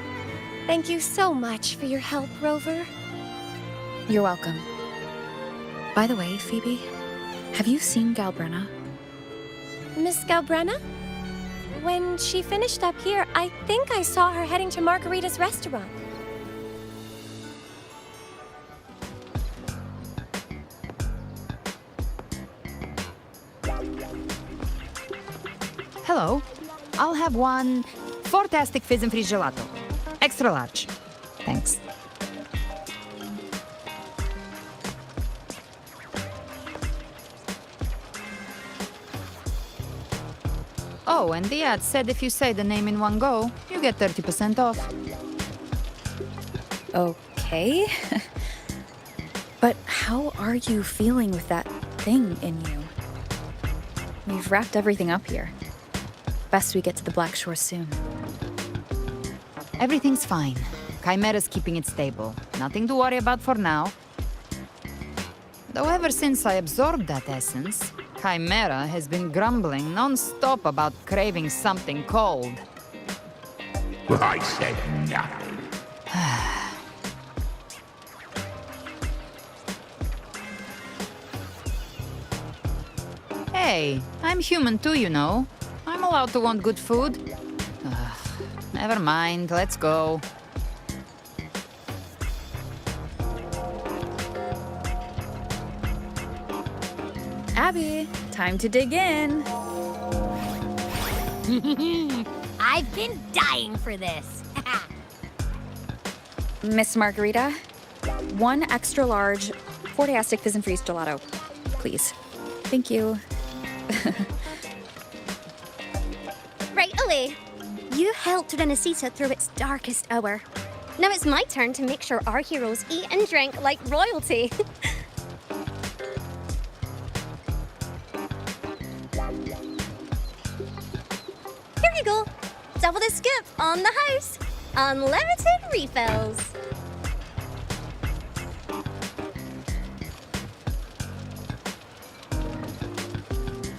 Thank you so much for your help, Rover. You're welcome. By the way, Phoebe, Have you seen Galbrenna? Miss Galbrenna? When she finished up here, I think I saw her heading to Margarita's restaurant. Hello. I'll have one fantastic fizz and freeze gelato. Extra large. Thanks. Oh, and the ad said if you say the name in one go, you get 30% off. Okay. But how are you feeling with that thing in you? We've wrapped everything up here. Best we get to the Black Shore soon. Everything's fine. Chimera's keeping it stable. Nothing to worry about for now. Though ever since I absorbed that essence, Chimera has been grumbling non-stop about craving something cold. I said nothing. Hey, I'm human too, you know. I'm allowed to want good food. Never mind, let's go. Abby, time to dig in. I've been dying for this. Miss Margarita, one extra large Fortiastic Fizz and Freeze gelato, please. Thank you. Right away. You helped Renesita through its darkest hour. Now it's my turn to make sure our heroes eat and drink like royalty. Here you go. Double the scoop on the house. Unlimited refills.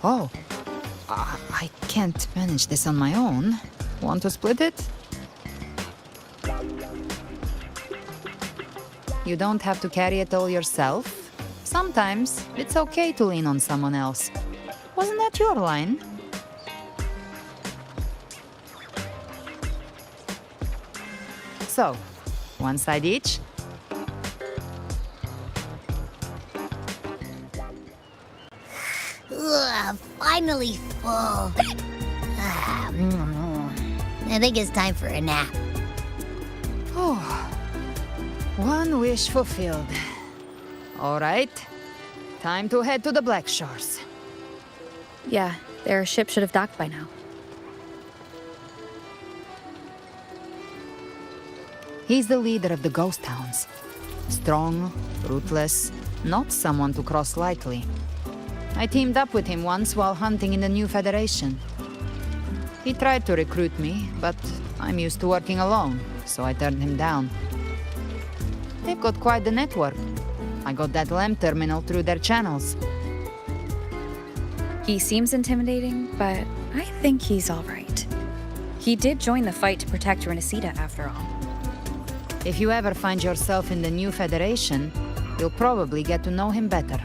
Oh, I can't manage this on my own. Want to split it? You don't have to carry it all yourself. Sometimes it's okay to lean on someone else. Wasn't that your line? So, one side each? Ugh, finally full. I think it's time for a nap. Oh, one wish fulfilled. All right, time to head to the Black Shores. Yeah, their ship should have docked by now. He's the leader of the ghost towns. Strong, ruthless, not someone to cross lightly. I teamed up with him once while hunting in the new Federation. He tried to recruit me, but I'm used to working alone, so I turned him down. They've got quite the network. I got that LEM terminal through their channels. He seems intimidating, but I think he's all right. He did join the fight to protect Renesita, after all. If you ever find yourself in the new Federation, you'll probably get to know him better.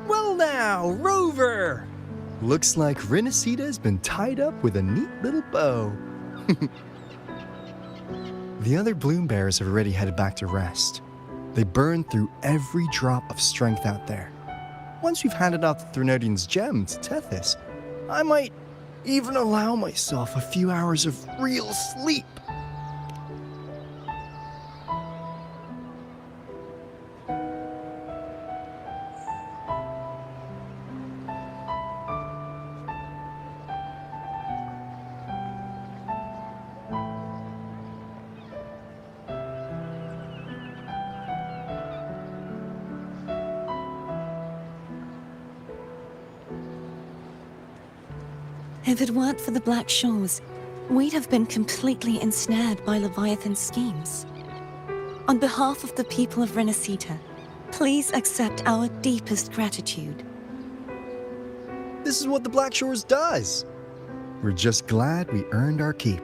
Well now, Rover! Looks like Renesita's been tied up with a neat little bow. The other bloom bearers have already headed back to rest. They burned through every drop of strength out there. Once we've handed out the Threnodian's gem to Tethys, I might even allow myself a few hours of real sleep. If it weren't for the Black Shores, we'd have been completely ensnared by Leviathan's schemes. On behalf of the people of Renesita, please accept our deepest gratitude. This is what the Black Shores does. We're just glad we earned our keep.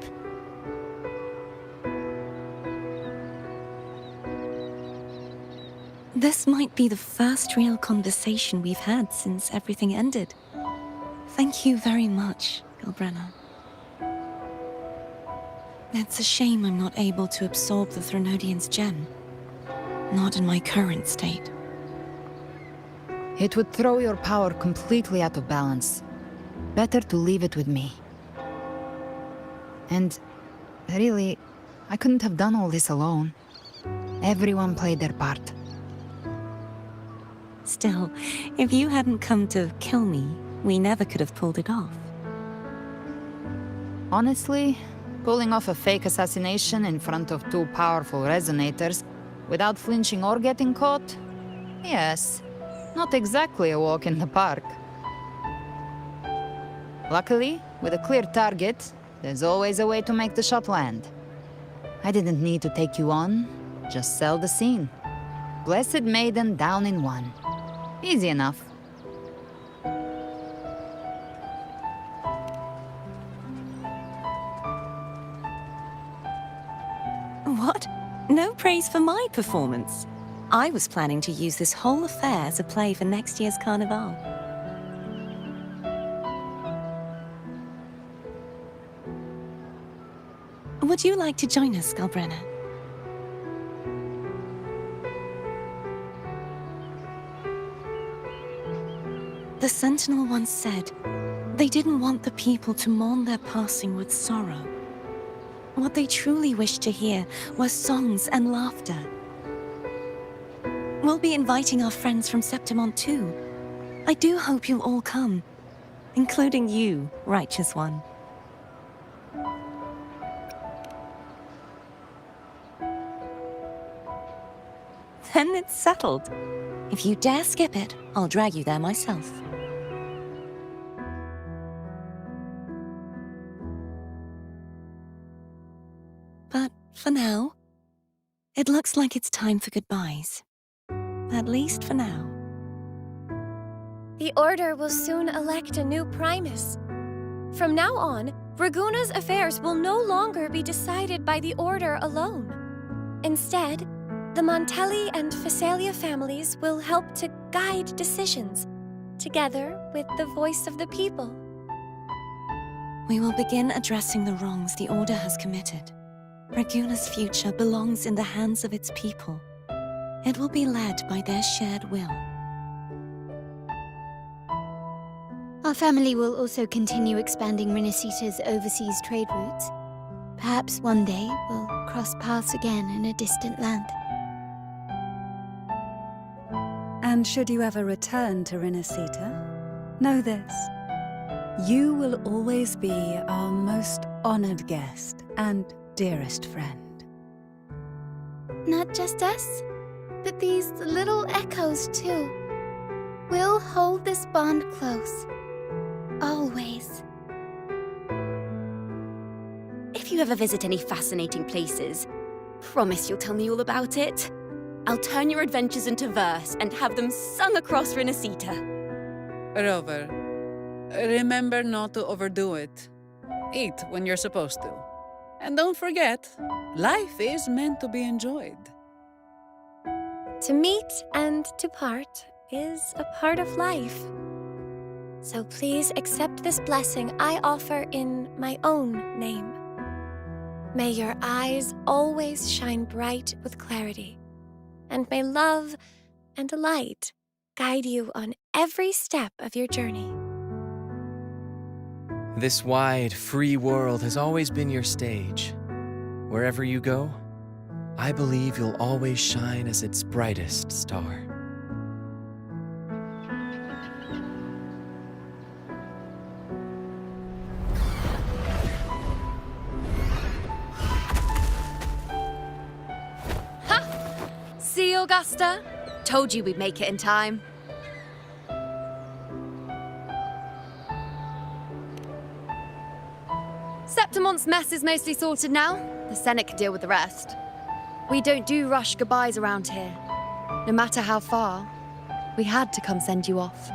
This might be the first real conversation we've had since everything ended. Thank you very much, Galbrenna. It's a shame I'm not able to absorb the Threnodian's gem. Not in my current state. It would throw your power completely out of balance. Better to leave it with me. And really, I couldn't have done all this alone. Everyone played their part. Still, if you hadn't come to kill me, we never could have pulled it off. Honestly, pulling off a fake assassination in front of two powerful resonators without flinching or getting caught? Yes, not exactly a walk in the park. Luckily, with a clear target, there's always a way to make the shot land. I didn't need to take you on, just sell the scene. Blessed Maiden down in one. Easy enough. What? No praise for my performance. I was planning to use this whole affair as a play for next year's Carnival. Would you like to join us, Galbrenna? The Sentinel once said, they didn't want the people to mourn their passing with sorrow. What they truly wished to hear were songs and laughter. We'll be inviting our friends from Septimont too. I do hope you'll all come, including you, Righteous One. Then it's settled. If you dare skip it, I'll drag you there myself. But for now, it looks like it's time for goodbyes. At least for now. The Order will soon elect a new Primus. From now on, Raguna's affairs will no longer be decided by the Order alone. Instead, the Montelli and Phasalia families will help to guide decisions, together with the voice of the people. We will begin addressing the wrongs the Order has committed. Raguna's future belongs in the hands of its people. It will be led by their shared will. Our family will also continue expanding Renacita's overseas trade routes. Perhaps one day we'll cross paths again in a distant land. And should you ever return to Renacita, know this. You will always be our most honored guest and dearest friend. Not just us, but these little echoes too. We'll hold this bond close. Always. If you ever visit any fascinating places, promise you'll tell me all about it. I'll turn your adventures into verse and have them sung across Renacita. Rover, remember not to overdo it. Eat when you're supposed to. And don't forget, life is meant to be enjoyed. To meet and to part is a part of life. So please accept this blessing I offer in my own name. May your eyes always shine bright with clarity, and may love and light guide you on every step of your journey. This wide, free world has always been your stage. Wherever you go, I believe you'll always shine as its brightest star. See, Augusta? Told you we'd make it in time. Septimont's mess is mostly sorted now. The Senate can deal with the rest. We don't do rush goodbyes around here. No matter how far, we had to come send you off.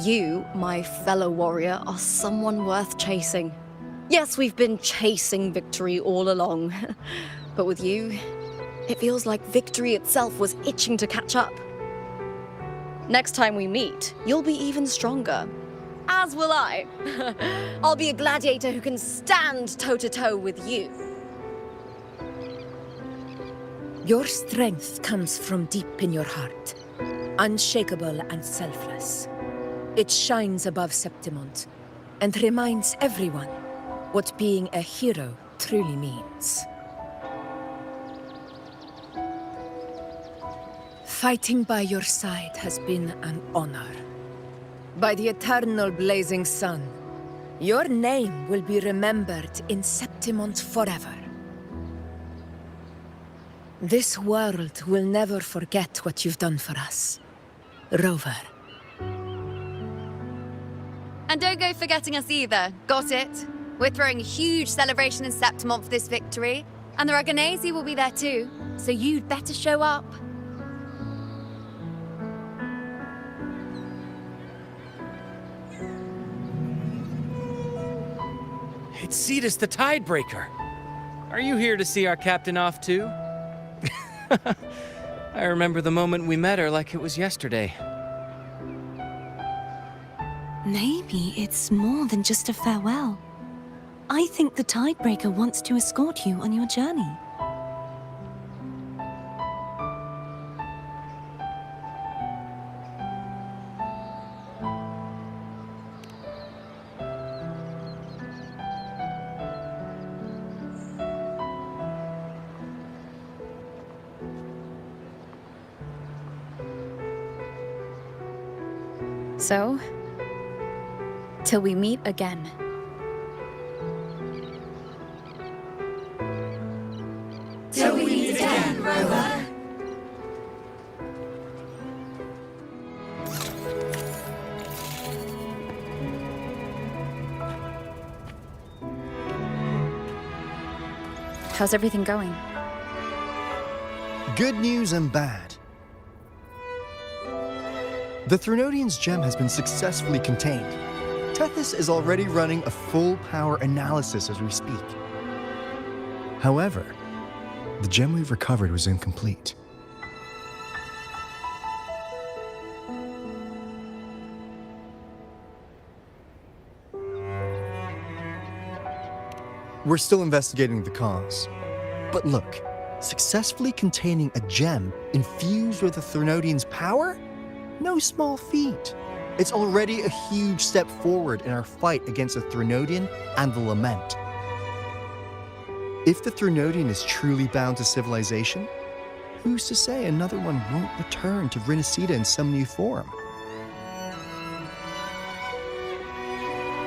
You, my fellow warrior, are someone worth chasing. Yes, we've been chasing victory all along. But with you, it feels like victory itself was itching to catch up. Next time we meet, you'll be even stronger. As will I. I'll be a gladiator who can stand toe-to-toe with you. Your strength comes from deep in your heart, unshakable and selfless. It shines above Septimont and reminds everyone what being a hero truly means. Fighting by your side has been an honor. By the eternal blazing sun, your name will be remembered in Septimont forever. This world will never forget what you've done for us, Rover. And don't go forgetting us either, got it? We're throwing a huge celebration in Septimont for this victory, and the Aragonese will be there too, so you'd better show up. It's Cetus the Tidebreaker. Are you here to see our captain off too? I remember the moment we met her like it was yesterday. Maybe it's more than just a farewell. I think the Tidebreaker wants to escort you on your journey. So, till we meet again. Till we meet again, Rover. How's everything going? Good news and bad. The Threnodian's gem has been successfully contained. Tethys is already running a full power analysis as we speak. However, the gem we've recovered was incomplete. We're still investigating the cause. But look, successfully containing a gem infused with the Threnodian's power? No small feat. It's already a huge step forward in our fight against the Threnodian and the Lament. If the Threnodian is truly bound to civilization, who's to say another one won't return to Rinascita in some new form?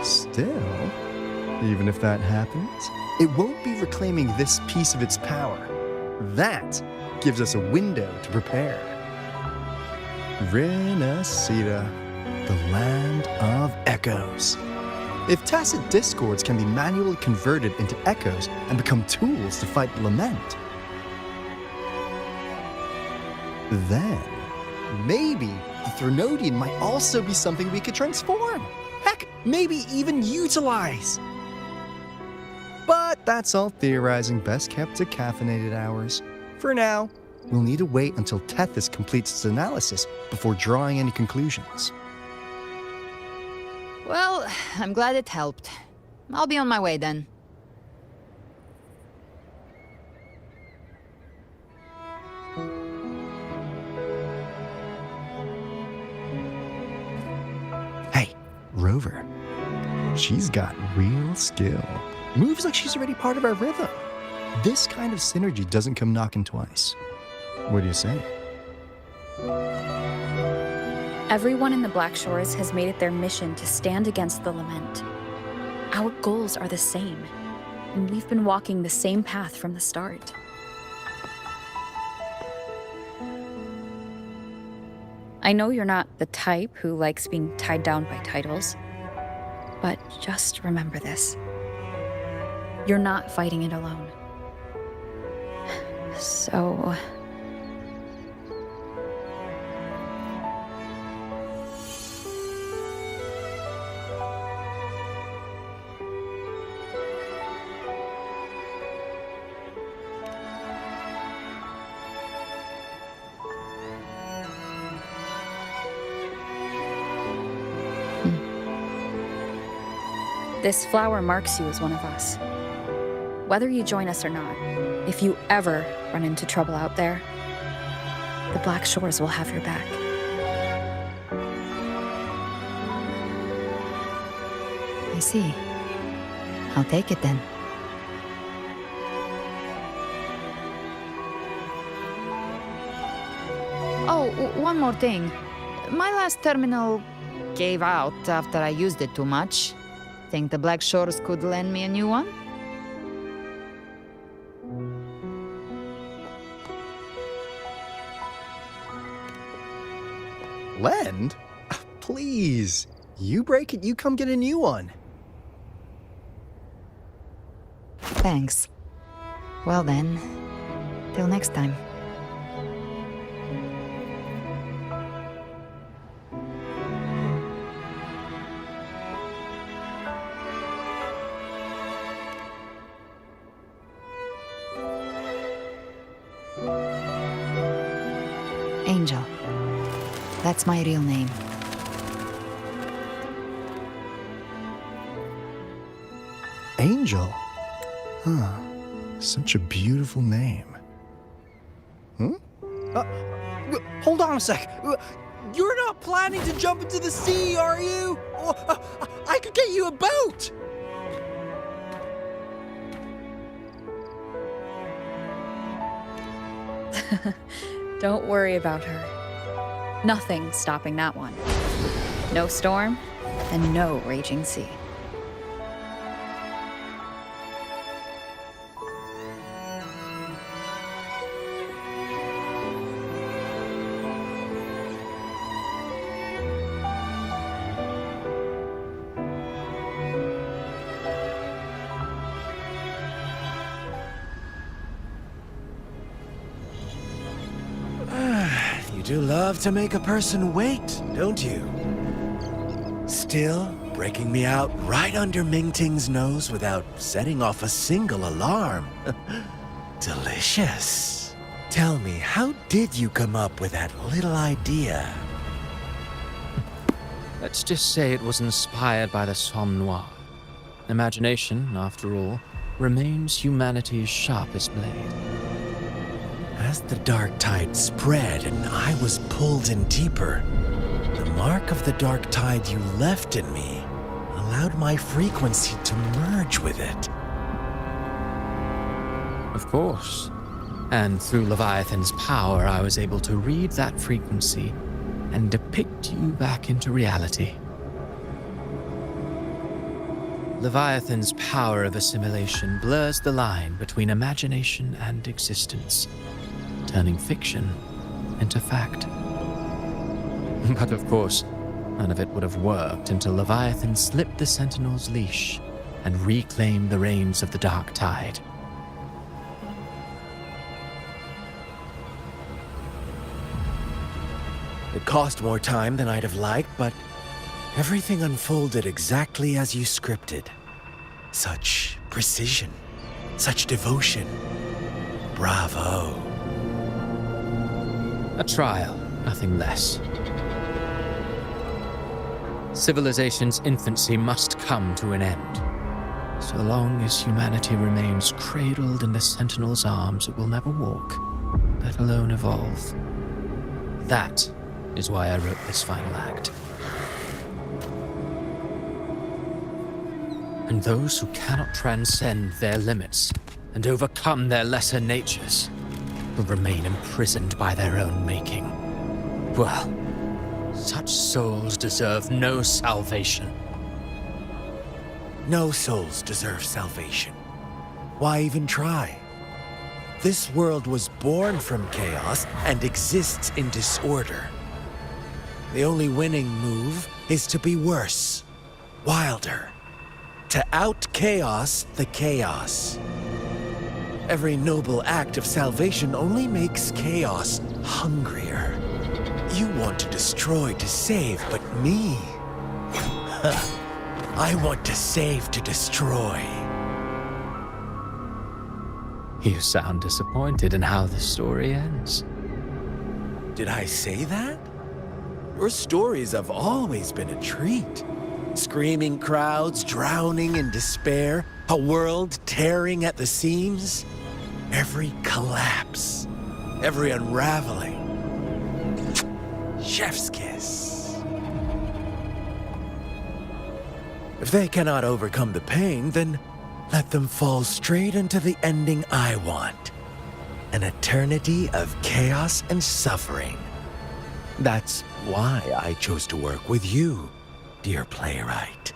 Still, even if that happens, it won't be reclaiming this piece of its power. That gives us a window to prepare. Rinascita, the land of echoes. If tacit discords can be manually converted into echoes and become tools to fight the Lament, then maybe the Threnodian might also be something we could transform. Heck, maybe even utilize. But that's all theorizing best kept to caffeinated hours. For now, we'll need to wait until Tethys completes its analysis before drawing any conclusions. Well, I'm glad it helped. I'll be on my way then. Hey, Rover. She's got real skill. Moves like she's already part of our rhythm. This kind of synergy doesn't come knocking twice. What do you say? Everyone in the Black Shores has made it their mission to stand against the Lament. Our goals are the same, and we've been walking the same path from the start. I know you're not the type who likes being tied down by titles, but just remember this. You're not fighting it alone. So... This flower marks you as one of us. Whether you join us or not, if you ever run into trouble out there, the Black Shores will have your back. I see. I'll take it then. Oh, one more thing. My last terminal gave out after I used it too much. Think the Black Shores could lend me a new one? Lend? Please. You break it, you come get a new one. Thanks. Well then, till next time. Angel. That's my real name. Angel? Huh. Such a beautiful name. Hold on a sec. You're not planning to jump into the sea, are you? I could get you a boat! Don't worry about her. Nothing's stopping that one. No storm, and no raging sea. You do love to make a person wait, don't you? Still, breaking me out right under Mingting's nose without setting off a single alarm. Delicious. Tell me, how did you come up with that little idea? Let's just say it was inspired by the Somme Noire. Imagination, after all, remains humanity's sharpest blade. As the dark tide spread and I was pulled in deeper, the mark of the dark tide you left in me allowed my frequency to merge with it. Of course. And through Leviathan's power, I was able to read that frequency and depict you back into reality. Leviathan's power of assimilation blurs the line between imagination and existence, turning fiction into fact. But of course, none of it would have worked until Leviathan slipped the Sentinel's leash and reclaimed the reins of the Dark Tide. It cost more time than I'd have liked, but everything unfolded exactly as you scripted. Such precision, such devotion. Bravo. A trial, nothing less. Civilization's infancy must come to an end. So long as humanity remains cradled in the Sentinel's arms, it will never walk, let alone evolve. That is why I wrote this final act. And those who cannot transcend their limits and overcome their lesser natures will remain imprisoned by their own making. Well, such souls deserve no salvation. No souls deserve salvation. Why even try? This world was born from chaos and exists in disorder. The only winning move is to be worse, wilder, to out-chaos the chaos. Every noble act of salvation only makes chaos hungrier. You want to destroy to save, but me? I want to save to destroy. You sound disappointed in how the story ends. Did I say that? Your stories have always been a treat. Screaming crowds drowning in despair, a world tearing at the seams. Every collapse, every unraveling. Chef's kiss. If they cannot overcome the pain, then let them fall straight into the ending I want. An eternity of chaos and suffering. That's why I chose to work with you, dear playwright.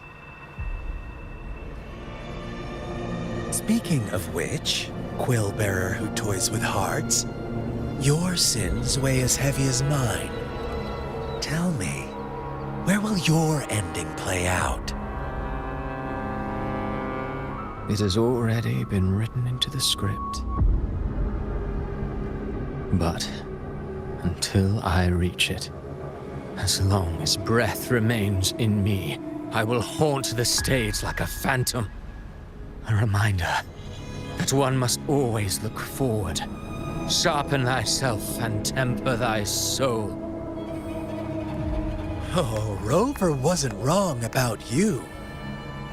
Speaking of which, quill bearer who toys with hearts, your sins weigh as heavy as mine. Tell me, where will your ending play out? It has already been written into the script. But until I reach it, as long as breath remains in me, I will haunt the stage like a phantom. A reminder that one must always look forward. Sharpen thyself and temper thy soul. Oh, Rover wasn't wrong about you.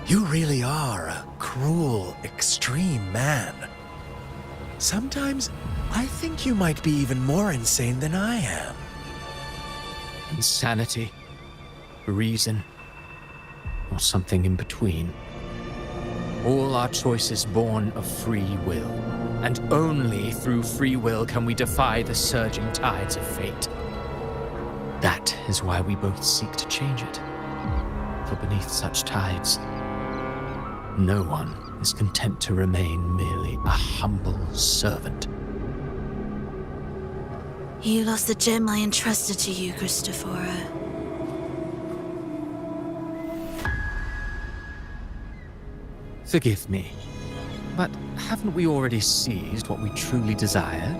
You really are a cruel, extreme man. Sometimes I think you might be even more insane than I am. Insanity, reason, or something in between. All our choices born of free will, and only through free will can we defy the surging tides of fate. That is why we both seek to change it. For beneath such tides, no one is content to remain merely a humble servant. You lost the gem I entrusted to you, Christoforo. Forgive me, but haven't we already seized what we truly desired?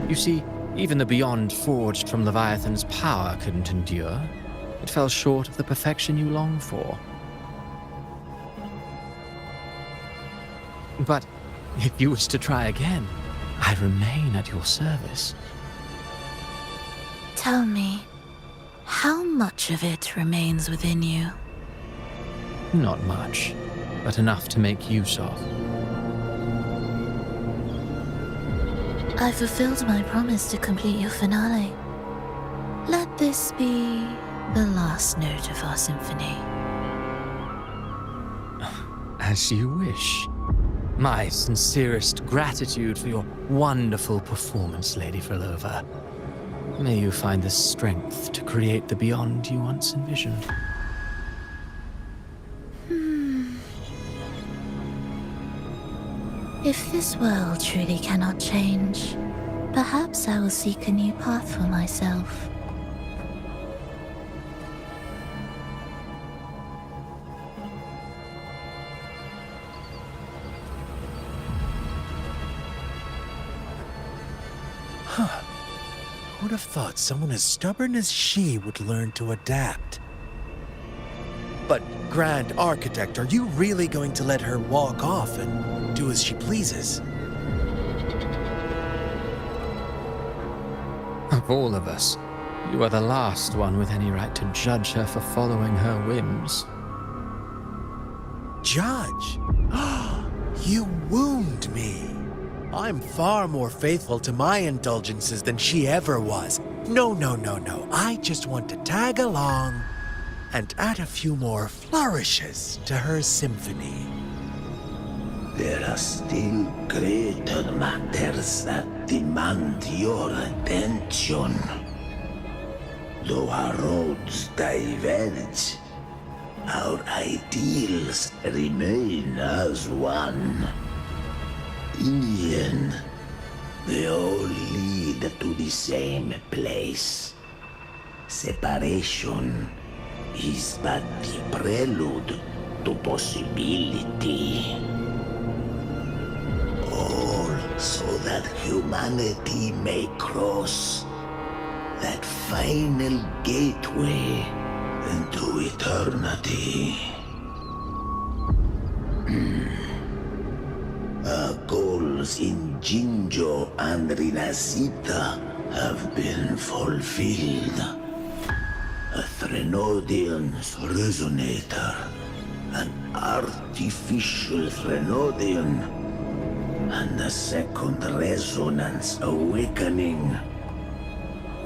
You see, even the beyond forged from Leviathan's power couldn't endure. It fell short of the perfection you long for. But if you wish to try again, I remain at your service. Tell me, how much of it remains within you? Not much, but enough to make use of. I fulfilled my promise to complete your finale. Let this be the last note of our symphony. As you wish. My sincerest gratitude for your wonderful performance, Lady Frolova. May you find the strength to create the beyond you once envisioned. If this world truly cannot change, perhaps I will seek a new path for myself. Huh. Who'd have thought someone as stubborn as she would learn to adapt? But, Grand Architect, are you really going to let her walk off and do as she pleases? Of all of us, you are the last one with any right to judge her for following her whims. Judge? You wound me. I'm far more faithful to my indulgences than she ever was. No. I just want to tag along and add a few more flourishes to her symphony. There are still greater matters that demand your attention. Though our roads diverge, our ideals remain as one. In the end, they all lead to the same place. Separation is but the prelude to possibility. All so that humanity may cross that final gateway into eternity. Our goals in Jinjo and Rinasita have been fulfilled. A Threnodian's resonator. An artificial Threnodian. And the second resonance awakening.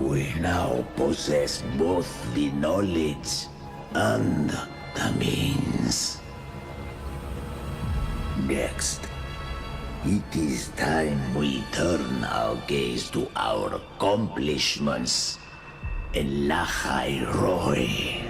We now possess both the knowledge and the means. Next, it is time we turn our gaze to our accomplishments in Lahai Roy.